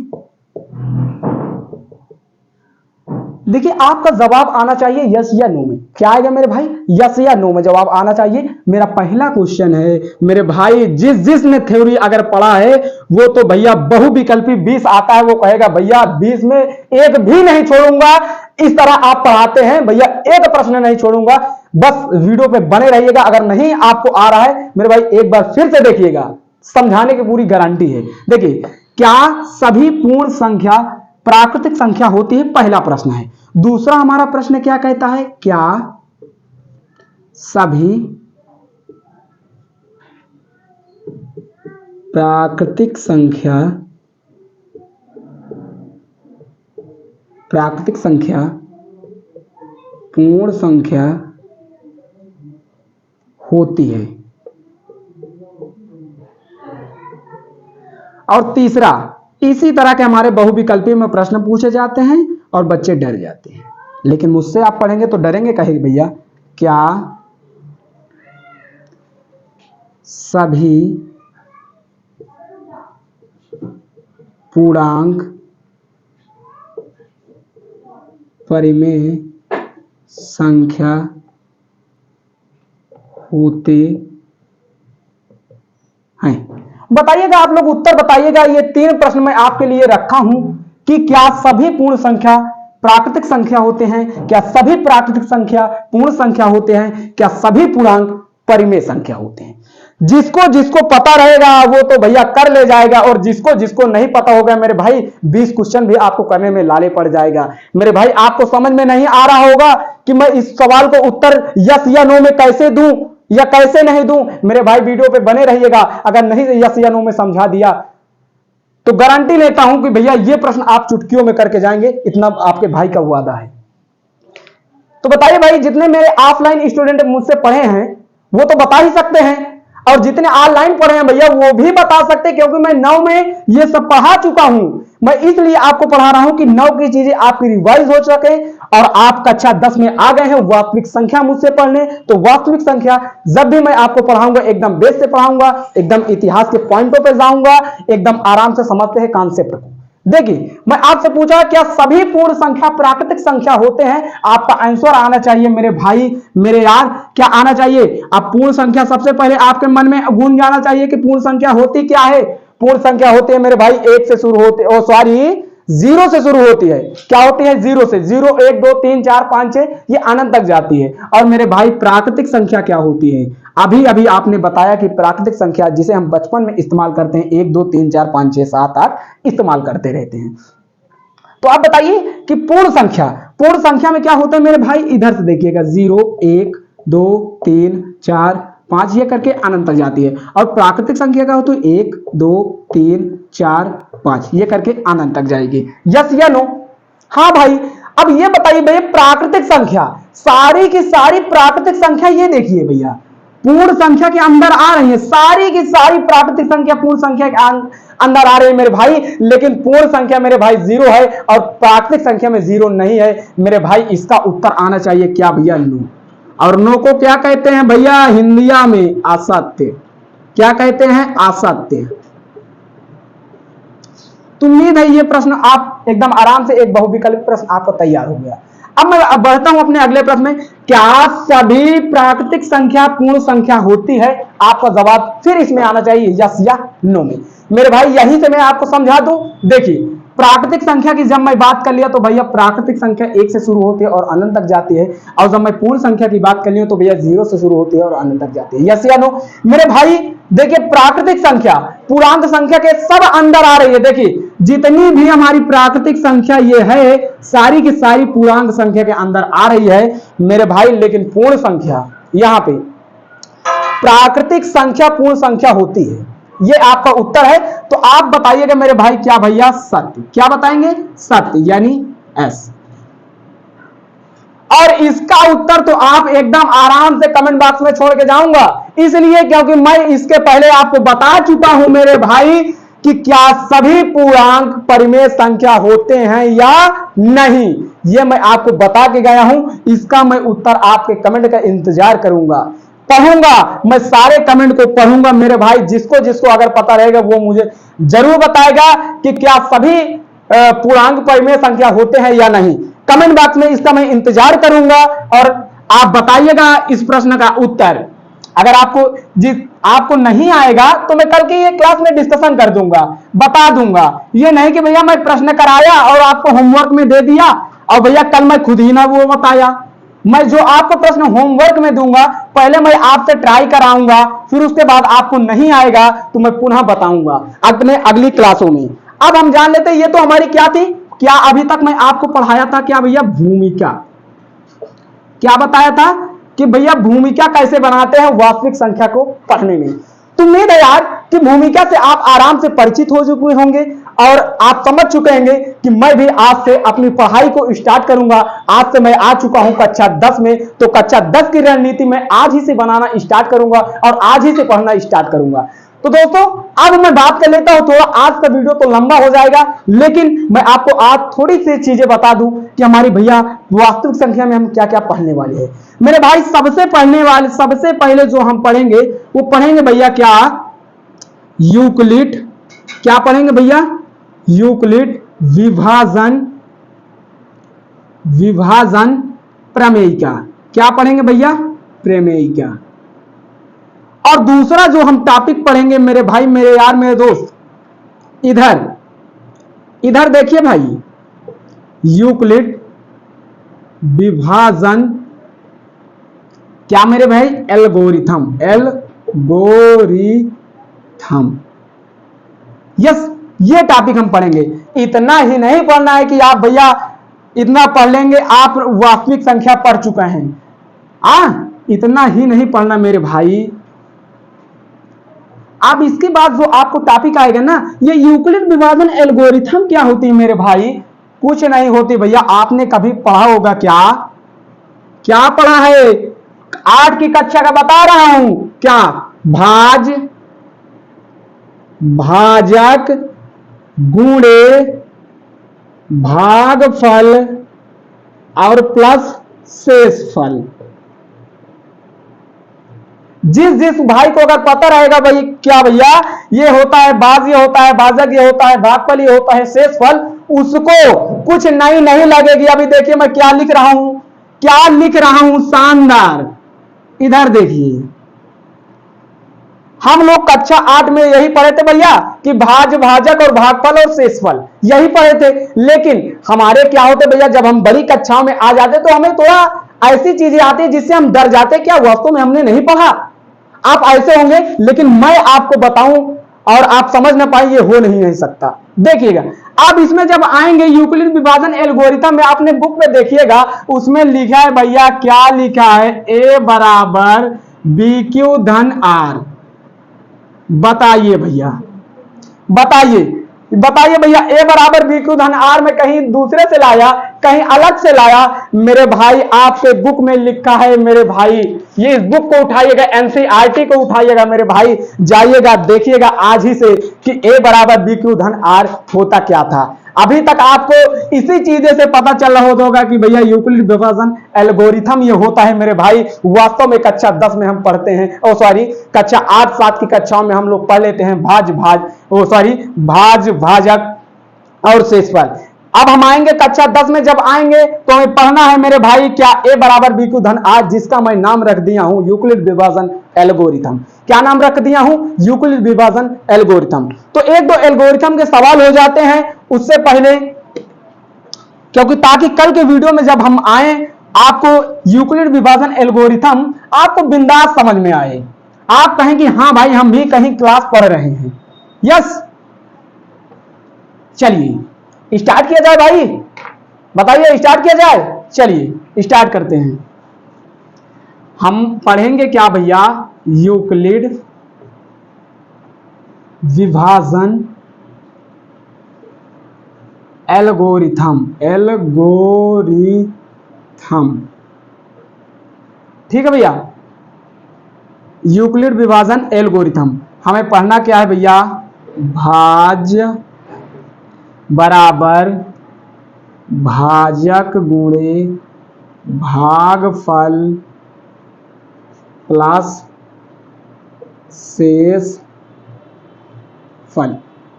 देखिए आपका जवाब आना चाहिए यस या नो में। क्या आएगा मेरे भाई? यस या नो में जवाब आना चाहिए। मेरा पहला क्वेश्चन है मेरे भाई, जिसने थ्योरी अगर पढ़ा है वो तो भैया बहुविकल्पी 20 आता है, वो कहेगा भैया 20 में एक भी नहीं छोड़ूंगा। इस तरह आप पढ़ाते हैं भैया, एक प्रश्न नहीं छोड़ूंगा। बस वीडियो पे बने रहिएगा। अगर नहीं आपको आ रहा है मेरे भाई एक बार फिर से देखिएगा, समझाने की पूरी गारंटी है। देखिए, क्या सभी पूर्ण संख्या प्राकृतिक संख्या होती है? पहला प्रश्न है। दूसरा हमारा प्रश्न क्या कहता है? क्या सभी प्राकृतिक संख्या पूर्ण संख्या होती है? और तीसरा, इसी तरह के हमारे बहुविकल्पी में प्रश्न पूछे जाते हैं और बच्चे डर जाते हैं, लेकिन मुझसे आप पढ़ेंगे तो डरेंगे कहेंगे भैया क्या सभी पूर्णांक परिमेय संख्या होते हैं? बताइएगा आप लोग, उत्तर बताइएगा। ये 3 प्रश्न मैं आपके लिए रखा हूं कि क्या सभी पूर्ण संख्या प्राकृतिक संख्या होते हैं? क्या सभी प्राकृतिक संख्या पूर्ण संख्या होते हैं? क्या सभी पूर्णांक परिमेय संख्या होते हैं? जिसको जिसको पता रहेगा वो तो भैया कर ले जाएगा, और जिसको जिसको नहीं पता होगा मेरे भाई 20 क्वेश्चन भी आपको करने में लाले पड़ जाएगा। मेरे भाई आपको समझ में नहीं आ रहा होगा कि मैं इस सवाल को उत्तर यस या नो में कैसे दूं या कैसे नहीं दूं। मेरे भाई वीडियो पे बने रहिएगा। अगर नहीं यस या नो में समझा दिया तो गारंटी लेता हूं कि भैया ये प्रश्न आप चुटकियों में करके जाएंगे, इतना आपके भाई का वादा है। तो बताइए भाई, जितने मेरे ऑफलाइन स्टूडेंट मुझसे पढ़े हैं वो तो बता ही सकते हैं, और जितने ऑनलाइन पढ़े हैं भैया वो भी बता सकते हैं, क्योंकि मैं 9 में ये सब पढ़ा चुका हूं। मैं इसलिए आपको पढ़ा रहा हूं कि 9 की चीजें आपकी रिवाइज हो सके। और आप कक्षा 10 में आ गए हैं वास्तविक संख्या मुझसे पढ़ने, तो वास्तविक संख्या जब भी मैं आपको पढ़ाऊंगा एकदम बेस से पढ़ाऊंगा, एकदम इतिहास के पॉइंटों पे जाऊंगा, एकदम आराम से समझते हैं कॉन्सेप्ट को। देखिए, मैं आपसे पूछा क्या सभी पूर्ण संख्या प्राकृतिक संख्या होते हैं? आपका आंसर आना चाहिए मेरे भाई, मेरे यार, क्या आना चाहिए? आप पूर्ण संख्या सबसे पहले आपके मन में गूंज जाना चाहिए कि पूर्ण संख्या होती क्या है। पूर्ण संख्या होती है मेरे भाई 1 से शुरू होते, ओ सॉरी 0 से शुरू होती है। क्या होती है? 0 से। 0 1 2 3 4 5 6 ये अनंत तक जाती है। और मेरे भाई प्राकृतिक संख्या क्या होती है? अभी अभी आपने बताया कि प्राकृतिक संख्या जिसे हम बचपन में इस्तेमाल करते हैं 1 2 3 4 5 6 7 8 इस्तेमाल करते रहते हैं। तो आप बताइए कि पूर्ण संख्या में क्या होता है मेरे भाई? इधर से देखिएगा 0 1 2 3 4 5 ये करके अनंत तक जाती है। और प्राकृतिक संख्या का हो तो 1 2 3 4 5 ये करके अनंत तक जाएगी। यस या नो? हाँ भाई। अब ये बताइए भैया, प्राकृतिक संख्या सारी की सारी प्राकृतिक संख्या ये देखिए भैया पूर्ण संख्या के अंदर आ रही है। सारी की सारी प्राकृतिक संख्या पूर्ण संख्या के अंदर आ रही है मेरे भाई, लेकिन पूर्ण संख्या मेरे भाई 0 है और प्राकृतिक संख्या में 0 नहीं है मेरे भाई। इसका उत्तर आना चाहिए क्या भैया? नो। और नो को क्या कहते हैं भैया हिंदिया में? असत्य। क्या कहते हैं? असत्य। तो उम्मीद है ये प्रश्न आप एकदम आराम से, एक बहुविकल्पी प्रश्न आपको तैयार हो गया। अब मैं बढ़ता हूं अपने अगले प्रश्न में। क्या सभी प्राकृतिक संख्या पूर्ण संख्या होती है? आपका जवाब फिर इसमें आना चाहिए यस या नो में। मेरे भाई यहीं से मैं आपको समझा दूं। देखिए, प्राकृतिक संख्या की जब मैं बात कर लिया तो भैया प्राकृतिक संख्या 1 से शुरू होती है और अनंत तक जाती है, और जब मैं पूर्ण संख्या की बात कर लिया तो भैया 0 से शुरू होती है और अनंत तक जाती है। यस या नो? मेरे भाई देखिए, प्राकृतिक संख्या पूर्णांक संख्या के सब अंदर आ रही है। देखिए, जितनी भी हमारी प्राकृतिक संख्या ये है सारी की सारी पूर्णांक संख्या के अंदर आ रही है मेरे भाई, लेकिन पूर्ण संख्या यहां पे प्राकृतिक संख्या पूर्ण संख्या होती है। ये आपका उत्तर है। तो आप बताइएगा मेरे भाई क्या भैया? सत्य। क्या बताएंगे? सत्य, यानी एस। और इसका उत्तर तो आप एकदम आराम से कमेंट बॉक्स में छोड़ के जाऊंगा, इसलिए क्योंकि मैं इसके पहले आपको बता चुका हूं मेरे भाई कि क्या सभी पूर्णांक परिमेय संख्या होते हैं या नहीं। ये मैं आपको बता के गया हूं। इसका मैं उत्तर आपके कमेंट का इंतजार करूंगा, पढ़ूंगा। मैं सारे कमेंट को पढ़ूंगा मेरे भाई। जिसको जिसको अगर पता रहेगा वो मुझे जरूर बताएगा कि क्या सभी पूर्णांक परिमेय संख्या होते हैं या नहीं। कमेंट बॉक्स में इसका मैं इंतजार करूंगा और आप बताइएगा इस प्रश्न का उत्तर। अगर आपको नहीं आएगा तो मैं कल की ये क्लास में डिस्कशन कर दूंगा, बता दूंगा। ये नहीं कि भैया मैं प्रश्न कराया और आपको होमवर्क में दे दिया और भैया कल मैं खुद ही ना वो बताया। मैं जो आपको प्रश्न होमवर्क में दूंगा पहले मैं आपसे ट्राई कराऊंगा, फिर उसके बाद आपको नहीं आएगा तो मैं पुनः बताऊंगा अपने अगली क्लासों में। अब हम जान लेते हैं, ये तो हमारी क्या थी, क्या अभी तक मैं आपको पढ़ाया था क्या भैया, भूमिका। क्या बताया था कि भैया भूमिका कैसे बनाते हैं वास्तविक संख्या को पढ़ने में। तो उम्मीद है यार कि भूमिका से आप आराम से परिचित हो चुके होंगे और आप समझ चुके होंगे कि मैं भी आज से अपनी पढ़ाई को स्टार्ट करूंगा। आज से मैं आ चुका हूं कक्षा 10 में, तो कक्षा 10 की रणनीति मैं आज ही से बनाना स्टार्ट करूंगा और आज ही से पढ़ना स्टार्ट करूंगा। तो दोस्तों अब मैं बात कर लेता हूं, थोड़ा आज का वीडियो तो लंबा हो जाएगा, लेकिन मैं आपको आज थोड़ी सी चीजें बता दूं कि हमारी भैया वास्तविक संख्या में हम क्या क्या पढ़ने वाले हैं। मेरे भाई सबसे पहले जो हम पढ़ेंगे वो पढ़ेंगे भैया क्या, यूक्लिड। क्या पढ़ेंगे भैया, यूक्लिड विभाजन प्रमेयिका। क्या पढ़ेंगे भैया, प्रमेयिका। और दूसरा जो हम टॉपिक पढ़ेंगे मेरे भाई, मेरे यार, मेरे दोस्त, इधर देखिए भाई, यूक्लिड विभाजन, क्या मेरे भाई, एल्गोरिथम। यस, ये टॉपिक हम पढ़ेंगे। इतना ही नहीं पढ़ना है कि आप भैया इतना पढ़ लेंगे आप वास्तविक संख्या पढ़ चुके हैं। इतना ही नहीं पढ़ना मेरे भाई। अब इसके बाद जो आपको टॉपिक आएगा ना, ये यूक्लिड विभाजन एल्गोरिथम क्या होती है मेरे भाई, कुछ नहीं होती भैया। आपने कभी पढ़ा होगा क्या पढ़ा है, 8 की कक्षा का बता रहा हूं, क्या, भाजक गुणे भागफल और प्लस शेषफल। जिस भाई को अगर पता रहेगा भाई क्या भैया ये होता है भाज, ये होता है भाजक, ये होता है भागफल, ये होता है शेषफल, उसको कुछ नहीं लगेगी। अभी देखिए मैं क्या लिख रहा हूं, शानदार। इधर देखिए, हम लोग कक्षा 8 में यही पढ़े थे भैया कि भाजक और भागफल और शेषफल यही पढ़े थे। लेकिन हमारे क्या होते भैया, जब हम बड़ी कक्षाओं में आ जाते तो हमें थोड़ा ऐसी चीजें आती है जिससे हम डर जाते, क्या वास्तव में हमने नहीं पढ़ा। आप ऐसे होंगे, लेकिन मैं आपको बताऊं और आप समझ ना पाए, ये हो नहीं सकता। देखिएगा अब इसमें जब आएंगे यूक्लिड विभाजन एल्गोरिथम में, आपने बुक में देखिएगा उसमें लिखा है भैया, क्या लिखा है, a बराबर BQ धन R। बताइए भैया a बराबर BQ धन R में कहीं दूसरे से लाया, कहीं अलग से लाया मेरे भाई। आपके बुक में लिखा है मेरे भाई, ये इस बुक को उठाइएगा, NCERT को उठाइएगा मेरे भाई, जाइएगा देखिएगा आज ही से कि a बराबर BQ धन R होता क्या था। अभी तक आपको इसी चीजें से पता चल रहा होगा कि भैया यूक्लिड विभाजन एल्गोरिथम ये होता है मेरे भाई। वास्तव में कक्षा 10 में हम पढ़ते हैं, कक्षा 8-7 की कक्षाओं में हम लोग पढ़ लेते हैं भाज भाजक और शेषफल। अब हम आएंगे कक्षा 10 में, जब आएंगे तो हमें पढ़ना है मेरे भाई क्या, a बराबर BQ धन R, जिसका मैं नाम रख दिया हूं यूक्लिड विभाजन एल्गोरिथम। क्या नाम रख दिया हूं, यूक्लिड विभाजन एल्गोरिथम। तो एक दो एल्गोरिथम के सवाल हो जाते हैं उससे पहले, क्योंकि ताकि कल के वीडियो में जब हम आए आपको यूक्लिड विभाजन एल्गोरिथम आपको बिंदास समझ में आए, आप कहें कि हाँ भाई हम भी कहीं क्लास पढ़ रहे हैं। यस, चलिए स्टार्ट किया जाए भाई, बताइए स्टार्ट किया जाए। चलिए स्टार्ट करते हैं। हम पढ़ेंगे क्या भैया, यूक्लिड विभाजन एल्गोरिथम। ठीक है भैया, यूक्लिड विभाजन एल्गोरिथम हमें पढ़ना क्या है भैया, भाज बराबर भाजक गुणे भागफल प्लस शेषफल।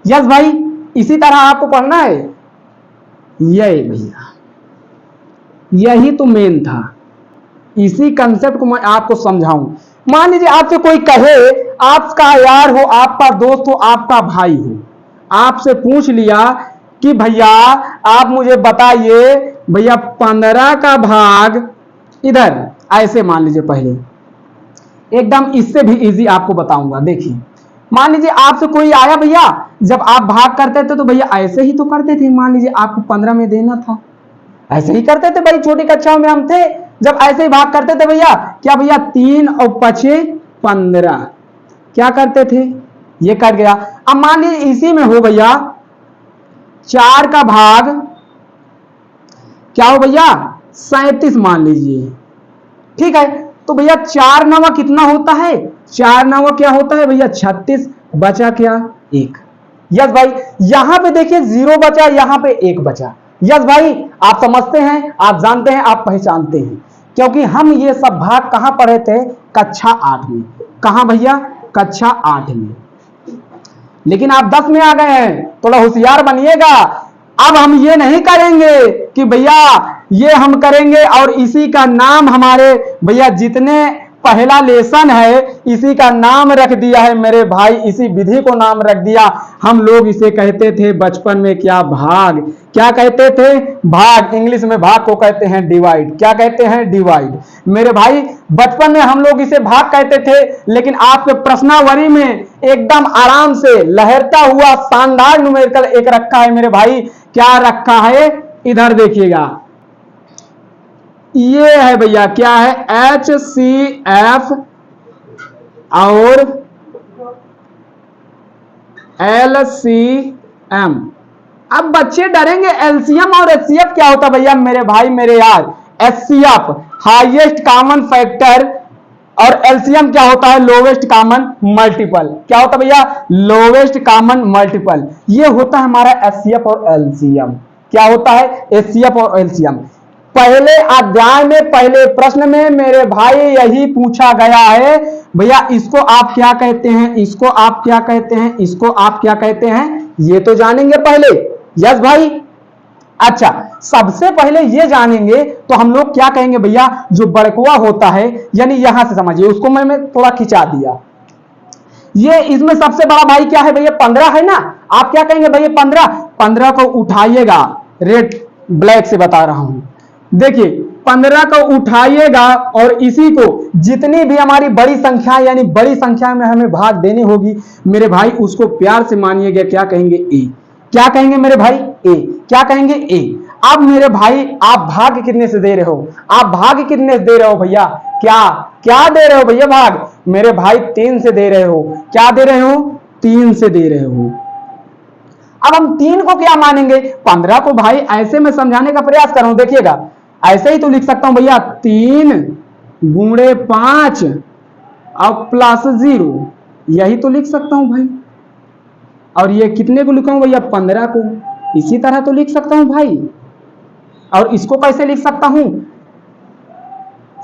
यस भाई, इसी तरह आपको पढ़ना है। ये भैया यही तो मेन था, इसी कंसेप्ट को मैं आपको समझाऊं। मान लीजिए आपसे कोई कहे, आपका यार हो, आपका दोस्त हो, आपका भाई हो, आपसे पूछ लिया कि भैया आप मुझे बताइए भैया 15 का भाग इधर, ऐसे मान लीजिए पहले एकदम इससे भी इजी आपको बताऊंगा। देखिए मान लीजिए आपसे कोई आया, भैया जब आप भाग करते थे तो भैया ऐसे ही तो करते थे, मान लीजिए आपको 15 में देना था, ऐसे ही करते थे भाई, छोटी कक्षाओं में हम थे जब ऐसे ही भाग करते थे भैया। क्या भैया 3 और 5 15, क्या करते थे, ये कट गया। अब मान लीजिए इसी में हो भैया 4 का भाग क्या हो भैया 37 मान लीजिए, ठीक है। तो भैया 4 नवा कितना होता है, 4 नवा क्या होता है भैया 36, बचा क्या 1। यस भाई, यहां पे देखिए 0 बचा, यहां पे 1 बचा। यस भाई, आप समझते हैं, आप जानते हैं, आप पहचानते हैं, क्योंकि हम ये सब भाग कहां पढ़े थे, कक्षा 8 में। कहां भैया, कक्षा 8 में। लेकिन आप 10 में आ गए हैं, थोड़ा होशियार बनिएगा। अब हम ये नहीं करेंगे कि भैया ये हम करेंगे और इसी का नाम हमारे भैया जितने पहला लेसन है इसी का नाम रख दिया है मेरे भाई, इसी विधि को नाम रख दिया। हम लोग इसे कहते थे बचपन में क्या, भाग। क्या कहते थे, भाग। इंग्लिश में भाग को कहते हैं डिवाइड। क्या कहते हैं, डिवाइड। मेरे भाई बचपन में हम लोग इसे भाग कहते थे, लेकिन आपके प्रश्नावली में एकदम आराम से लहरता हुआ शानदार न्यूमेरिकल एक रखा है मेरे भाई। क्या रखा है, इधर देखिएगा, ये है भैया, क्या है, HCF और LCM। अब बच्चे डरेंगे, LCM और HCF क्या होता है भैया, मेरे भाई मेरे यार, HCF हाईएस्ट कॉमन फैक्टर और LCM क्या होता है, लोवेस्ट कॉमन मल्टीपल। क्या होता है भैया, लोवेस्ट कॉमन मल्टीपल। ये होता है हमारा HCF और LCM। क्या होता है, HCF और LCM। पहले अध्याय में पहले प्रश्न में मेरे भाई यही पूछा गया है, भैया इसको आप क्या कहते हैं, इसको आप क्या कहते हैं, इसको आप क्या कहते हैं, ये तो जानेंगे पहले। यस भाई, अच्छा सबसे पहले ये जानेंगे तो हम लोग क्या कहेंगे भैया, जो बड़कुआ होता है, यानी यहां से समझिए, उसको मैंने थोड़ा खिंचा दिया। ये इसमें सबसे बड़ा भाई क्या है भैया, 15 है ना। आप क्या कहेंगे भैया 15 को उठाइएगा, रेड ब्लैक से बता रहा हूं। देखिए 15 को उठाइएगा और इसी को जितनी भी हमारी बड़ी संख्या यानी बड़ी संख्या में हमें भाग देनी होगी मेरे भाई, उसको प्यार से मानिएगा, क्या कहेंगे, ए। क्या कहेंगे मेरे भाई, ए। क्या कहेंगे, ए। अब मेरे भाई आप भाग कितने से दे रहे हो, आप भाग कितने से दे रहे हो भैया, क्या क्या दे रहे हो भैया भाग, मेरे भाई 3 से दे रहे हो। क्या दे रहे हो, 3 से दे रहे हो। अब हम 3 को क्या मानेंगे, 15 को भाई ऐसे में समझाने का प्रयास कर रहा हूं, देखिएगा ऐसे ही तो लिख सकता हूं भैया, 3 गुणे 5 और प्लस 0, यही तो लिख सकता हूं भाई। और ये कितने को लिखा हूं भैया, 15 को, इसी तरह तो लिख सकता हूं भाई। और इसको कैसे लिख सकता हूं,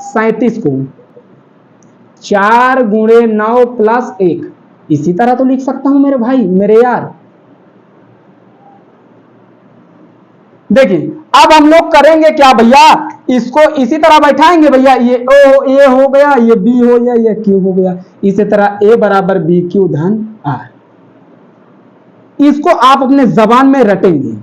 37 को 4 गुणे 9 प्लस 1, इसी तरह तो लिख सकता हूं मेरे भाई मेरे यार। देखिए अब हम लोग करेंगे क्या भैया, इसको इसी तरह बैठाएंगे भैया, ये ओ ए हो गया, ये बी हो गया, ये क्यू हो गया, इसी तरह ए बराबर बी क्यू धन आर। इसको आप अपने जबान में रटेंगे,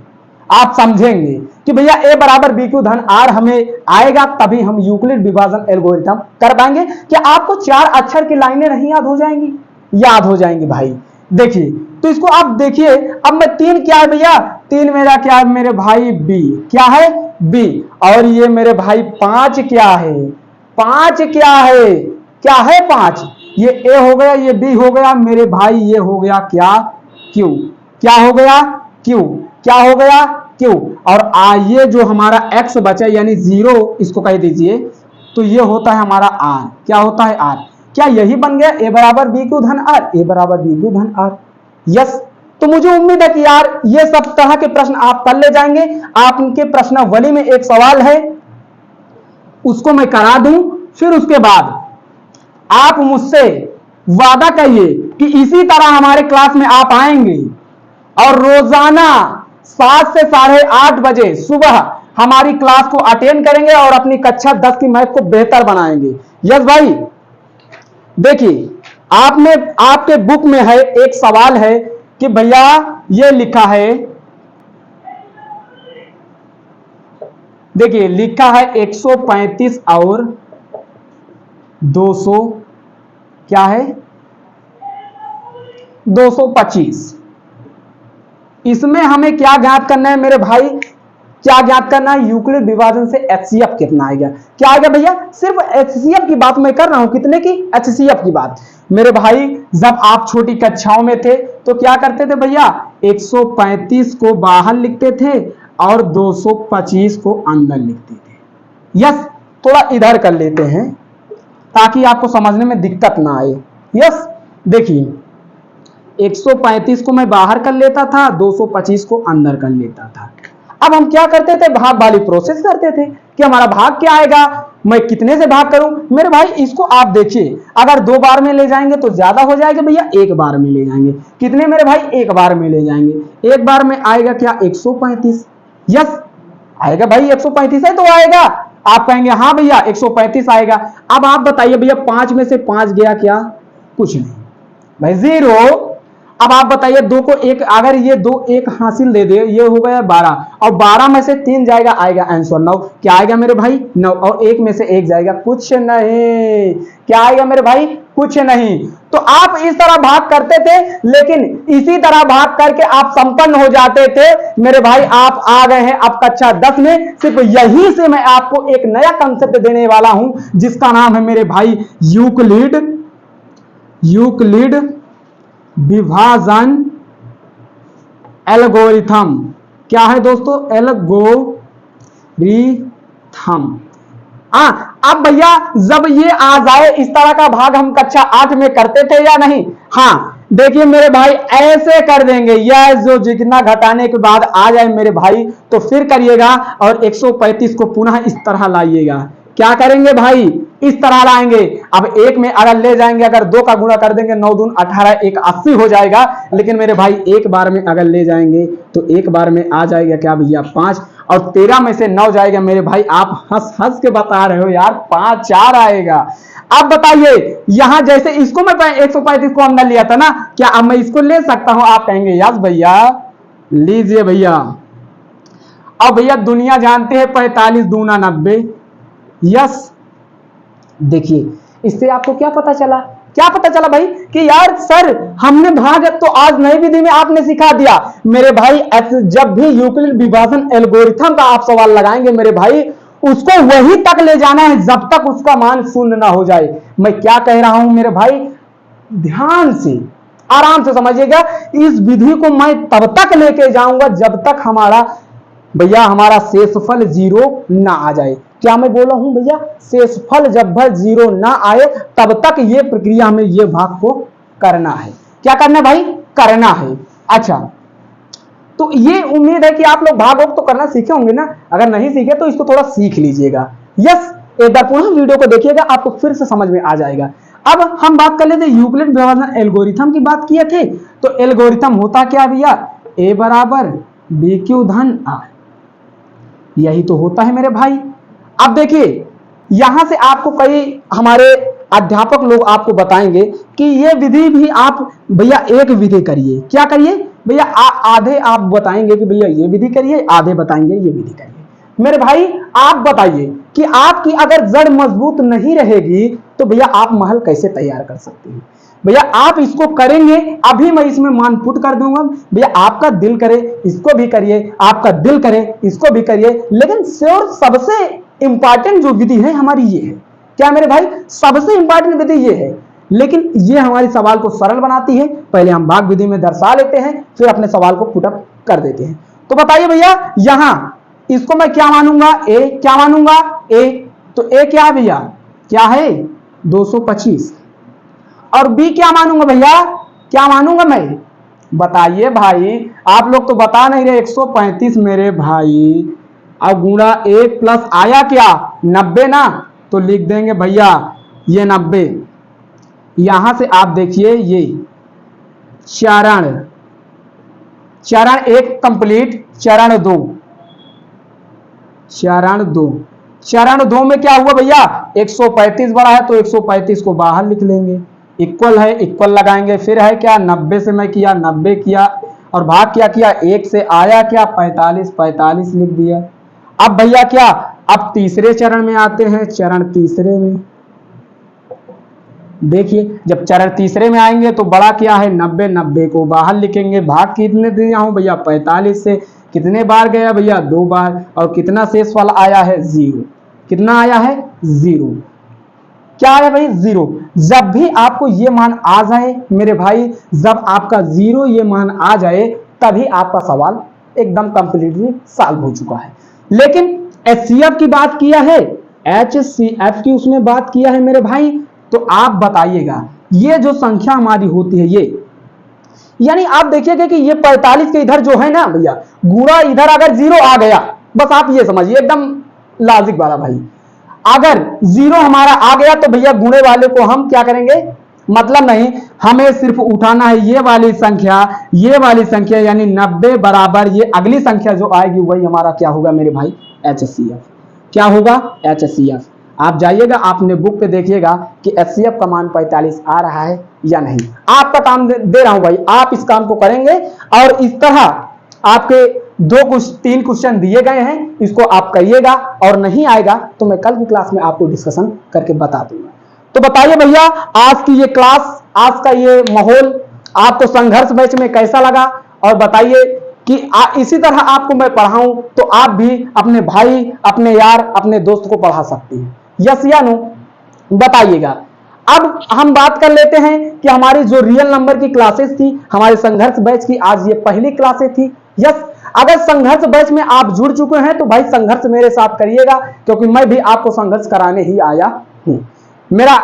आप समझेंगे कि भैया ए बराबर बी क्यू धन आर हमें आएगा, तभी हम यूक्लिड विभाजन एल्गोरिथम कर पाएंगे। क्या आपको 4 अक्षर की लाइनें नहीं याद हो जाएंगी, याद हो जाएंगी भाई। देखिए तो इसको आप देखिए, अब मैं 3 क्या है भैया, 3 मेरा क्या है मेरे भाई, बी। क्या है, बी। और ये मेरे भाई 5 क्या है, 5 क्या है, क्या है 5, ये ए हो गया, ये बी हो गया मेरे भाई, ये हो गया क्या, क्यू। क्या हो गया, क्यू। क्या हो गया, क्यू। और ये जो हमारा एक्स बचा यानी 0, इसको कह दीजिए, तो ये होता है हमारा आर। क्या होता है, आर। क्या यही बन गया, ए बराबर बी क्यू धन आर, ए बराबर बी क्यू धन आर। यस, तो मुझे उम्मीद है कि यार ये सब तरह के प्रश्न आप कर ले जाएंगे। आपके प्रश्नावली में एक सवाल है, उसको मैं करा दूं, फिर उसके बाद आप मुझसे वादा करिए कि इसी तरह हमारे क्लास में आप आएंगे और रोजाना 7 से 8:30 बजे सुबह हमारी क्लास को अटेंड करेंगे और अपनी कक्षा 10 की मैथ को बेहतर बनाएंगे। यस भाई, देखिए आपने आपके बुक में है एक सवाल है कि भैया ये लिखा है, देखिए लिखा है 135 और 200 क्या है 225। इसमें हमें क्या ज्ञात करना है मेरे भाई, क्या ज्ञात करना है, यूक्लिड विभाजन से एचसीएफ कितना आएगा। क्या आएगा भैया, सिर्फ एचसीएफ की बात मैं कर रहा हूं, कितने की, एचसीएफ की बात। मेरे भाई जब आप छोटी कक्षाओं में थे तो क्या करते थे भैया, 135 को बाहर लिखते थे और 225 को अंदर लिखते थे। यस, थोड़ा इधर कर लेते हैं ताकि आपको समझने में दिक्कत ना आए। यस, देखिए 135 को मैं बाहर कर लेता था, 225 को अंदर कर लेता था। अब हम क्या करते थे, भाग वाली प्रोसेस करते थे कि हमारा भाग क्या आएगा, मैं कितने से भाग करूं। मेरे भाई इसको आप देखिए, अगर 2 बार में ले जाएंगे तो ज्यादा हो जाएगा भैया, 1 बार में ले जाएंगे, कितने मेरे भाई, 1 बार में ले जाएंगे। 1 बार में आएगा क्या, 135। यस आएगा भाई, 135 है तो आएगा। आप कहेंगे हाँ भैया 135 आएगा। अब आप बताइए भैया 5 में से 5 गया क्या, कुछ नहीं भाई, 0। अब आप बताइए 2 को 1, अगर ये 2 1 हासिल दे दे, ये हो गया 12, और 12 में से 3 जाएगा, आएगा आंसर 9। क्या आएगा मेरे भाई, 9, और 1 में से 1 जाएगा, कुछ नहीं। क्या आएगा मेरे भाई, कुछ नहीं। तो आप इस तरह भाग करते थे, लेकिन इसी तरह भाग करके आप संपन्न हो जाते थे मेरे भाई। आप आ गए हैं अब कक्षा 10 में, सिर्फ यहीं से मैं आपको एक नया कंसेप्ट देने वाला हूं जिसका नाम है मेरे भाई यूक्लिड विभाजन एल्गोरिथम। क्या है दोस्तों, एल्गोरिथम। अब भैया जब ये आ जाए, इस तरह का भाग हम कक्षा 8 में करते थे या नहीं। हाँ देखिए मेरे भाई ऐसे कर देंगे, यह जो जितना घटाने के बाद आ जाए मेरे भाई तो फिर करिएगा, और 135 को पुनः इस तरह लाइएगा। क्या करेंगे भाई, इस तरह लाएंगे। अब 1 में अगर ले जाएंगे, अगर 2 का गुणा कर देंगे, 9 दून 18, 1 80 हो जाएगा। लेकिन मेरे भाई 1 बार में अगर ले जाएंगे तो 1 बार में आ जाएगा क्या भैया, 5, और 13 में से 9 जाएगा मेरे भाई। आप हंस हंस के बता रहे हो यार, 5 4 आएगा। अब बताइए यहां जैसे इसको मैं 135 को अंदर लिया था ना, क्या अब मैं इसको ले सकता हूं। आप कहेंगे यस भैया लीजिए भैया। अब भैया दुनिया जानते हैं 45 दूना 90। यस, देखिए इससे आपको क्या पता चला, क्या पता चला भाई कि यार सर हमने भाग तो आज नई विधि में आपने सिखा दिया। मेरे भाई जब भी यूक्लिड विभाजन एल्गोरिथम का आप सवाल लगाएंगे मेरे भाई, उसको वही तक ले जाना है जब तक उसका मान 0 ना हो जाए। मैं क्या कह रहा हूं मेरे भाई, ध्यान से आराम से समझिएगा। इस विधि को मैं तब तक लेके जाऊंगा जब तक हमारा शेषफल 0 ना आ जाए। क्या मैं बोला हूं भैया, शेषफल जब भर 0 ना आए तब तक ये प्रक्रिया में ये भाग को करना है। क्या करना है भाई, करना है। अच्छा, तो ये उम्मीद है कि आप लोग भाग तो करना सीखे होंगे ना। अगर नहीं सीखे तो इसको थोड़ा सीख लीजिएगा। यस, एक बार पुनः वीडियो को देखिएगा, आपको फिर से समझ में आ जाएगा। अब हम बात कर लेते हैं यूक्लिड विभाजन एल्गोरिथम की बात किए थे। तो एल्गोरिथम होता क्या भैया, a बराबर BQ धन R, यही तो होता है मेरे भाई। अब देखिए यहां से आपको कई हमारे अध्यापक लोग आपको बताएंगे कि ये विधि भी आप भैया एक विधि करिए। क्या करिए भैया, आधे आप बताएंगे कि भैया ये विधि करिए, आधे बताएंगे ये विधि करिए। मेरे भाई आप बताइए कि आपकी अगर जड़ मजबूत नहीं रहेगी तो भैया आप महल कैसे तैयार कर सकते हैं। भैया आप इसको करेंगे, अभी मैं इसमें मान पुट कर दूंगा। भैया आपका दिल करे इसको भी करिए, आपका दिल करे इसको भी करिए, लेकिन श्योर सबसे इंपॉर्टेंट जो विधि है हमारी ये है। क्या मेरे भाई, सबसे इंपॉर्टेंट विधि ये है, लेकिन ये हमारे सवाल को सरल बनाती है। पहले हम भाग विधि में दर्शा लेते हैं, फिर अपने सवाल को पुटअप कर देते हैं। तो बताइए भैया यहां इसको मैं क्या मानूंगा, ए। क्या मानूंगा, ए। तो ए क्या है भैया, क्या है 225, और बी क्या मानूंगा भैया, क्या मानूंगा मैं, बताइए भाई। आप लोग तो बता नहीं रहे, 135 मेरे भाई, अब गुणा 1 प्लस आया क्या 90 ना, तो लिख देंगे भैया ये 90। यहां से आप देखिए ये चारण चरण 1 कंप्लीट। चरण 2 में क्या हुआ भैया, 135 बड़ा है तो 135 को बाहर लिख लेंगे, इक्वल है, इक्वल लगाएंगे, फिर है क्या 90 से मैं किया, 90 किया और भाग क्या किया, 1 से आया क्या 45, 45 लिख दिया। अब भैया क्या, अब तीसरे चरण में आते हैं। चरण तीसरे में देखिए, जब चरण तीसरे में आएंगे तो बड़ा क्या है 90, 90 को बाहर लिखेंगे, भाग कितने दिया हूं भैया 45 से, कितने बार गया भैया 2 बार, और कितना शेषफल आया है 0। कितना आया है 0। क्या आया भाई 0। जब भी आपको ये मान आ जाए मेरे भाई, जब आपका 0 ये मान आ जाए, तभी आपका सवाल एकदम कंप्लीटली सॉल्व हो चुका है। लेकिन एचसीएफ की बात किया है, एचसीएफ की उसमें बात किया है मेरे भाई, तो आप बताइएगा ये जो संख्या हमारी होती है ये, यानी आप देखिएगा कि ये 45 के इधर जो है ना भैया, गुणा इधर अगर 0 आ गया, बस आप ये समझिए एकदम लॉजिक वाला भाई, अगर 0 हमारा आ गया तो भैया गुणे वाले को हम क्या करेंगे, मतलब नहीं, हमें सिर्फ उठाना है ये वाली संख्या, यानी 90 बराबर ये अगली संख्या जो आएगी वही हमारा क्या होगा मेरे भाई, एचसीएफ। क्या होगा, एचसीएफ। आप जाइएगा, आपने बुक पे देखिएगा कि एचसीएफ का मान 45 आ रहा है या नहीं। आपका काम दे रहा हूं भाई, आप इस काम को करेंगे और इस तरह आपके 3 क्वेश्चन दिए गए हैं, इसको आप करिएगा, और नहीं आएगा तो मैं कल की क्लास में आपको डिस्कशन करके बता दूंगा। तो बताइए भैया, आज की ये क्लास, आज का ये माहौल आपको संघर्ष बैच में कैसा लगा, और बताइए कि इसी तरह आपको मैं पढ़ाऊं तो आप भी अपने भाई, अपने यार, अपने दोस्त को पढ़ा सकते हैं। यस या नो, बताइएगा। अब हम बात कर लेते हैं कि हमारी जो रियल नंबर की क्लासेस थी हमारे संघर्ष बैच की, आज ये पहली क्लासेस थी। यस, अगर संघर्ष बैच में आप जुड़ चुके हैं तो भाई संघर्ष मेरे साथ करिएगा, क्योंकि मैं भी आपको संघर्ष कराने ही आया हूं। मेरा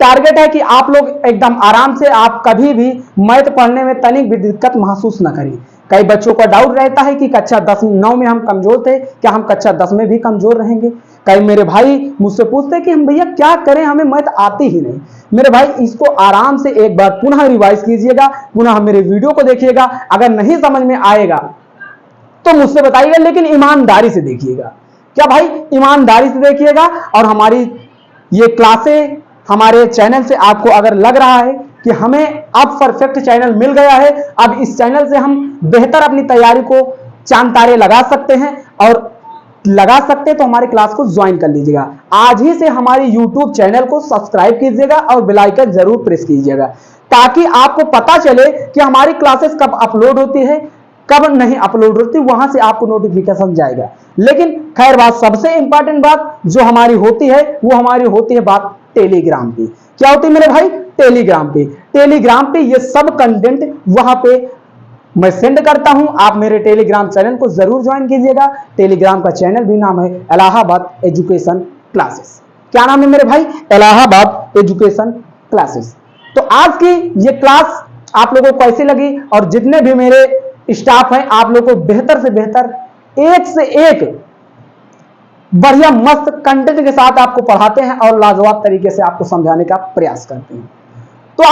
टारगेट है कि आप लोग एकदम आराम से, आप कभी भी मैथ पढ़ने में तनिक भी दिक्कत महसूस ना करें। कई बच्चों का डाउट रहता है कि कक्षा 9 में हम कमजोर थे, क्या हम कक्षा 10 में भी कमजोर रहेंगे। कई मेरे भाई मुझसे पूछते हैं कि हम भैया क्या करें, हमें मैथ आती ही नहीं। मेरे भाई इसको आराम से एक बार पुनः रिवाइज कीजिएगा, पुनः मेरे वीडियो को देखिएगा, अगर नहीं समझ में आएगा तो मुझसे बताइएगा, लेकिन ईमानदारी से देखिएगा। क्या भाई, ईमानदारी से देखिएगा। और हमारी ये क्लासें हमारे चैनल से आपको अगर लग रहा है कि हमें अब परफेक्ट चैनल मिल गया है, अब इस चैनल से हम बेहतर अपनी तैयारी को चांद तारे लगा सकते हैं, और लगा सकते हैं तो हमारी क्लास को ज्वाइन कर लीजिएगा। आज ही से हमारे YouTube चैनल को सब्सक्राइब कीजिएगा और बेल आइकन जरूर प्रेस कीजिएगा, ताकि आपको पता चले कि हमारी क्लासेस कब अपलोड होती है, कब नहीं अपलोड होती, वहां से आपको नोटिफिकेशन जाएगा। लेकिन खैर बात, सबसे इंपॉर्टेंट बात जो हमारी होती है वो हमारी होती है बात टेलीग्राम पे। क्या होती है मेरे भाई, टेलीग्राम पे। टेलीग्राम पे ये सब कंटेंट वहां पे मैं सेंड करता हूं, आप मेरे टेलीग्राम चैनल को जरूर ज्वाइन कीजिएगा। टेलीग्राम का चैनल भी नाम है इलाहाबाद एजुकेशन क्लासेस। क्या नाम है मेरे भाई, इलाहाबाद एजुकेशन क्लासेस। तो आज की ये क्लास आप लोगों को कैसी लगी, और जितने भी मेरे स्टाफ हैं आप लोगों को बेहतर से बेहतर, एक से एक बढ़िया मस्त कंटेंट के साथ आपको पढ़ाते हैं और लाजवाब तरीके से आपको समझाने का प्रयास करते हैं।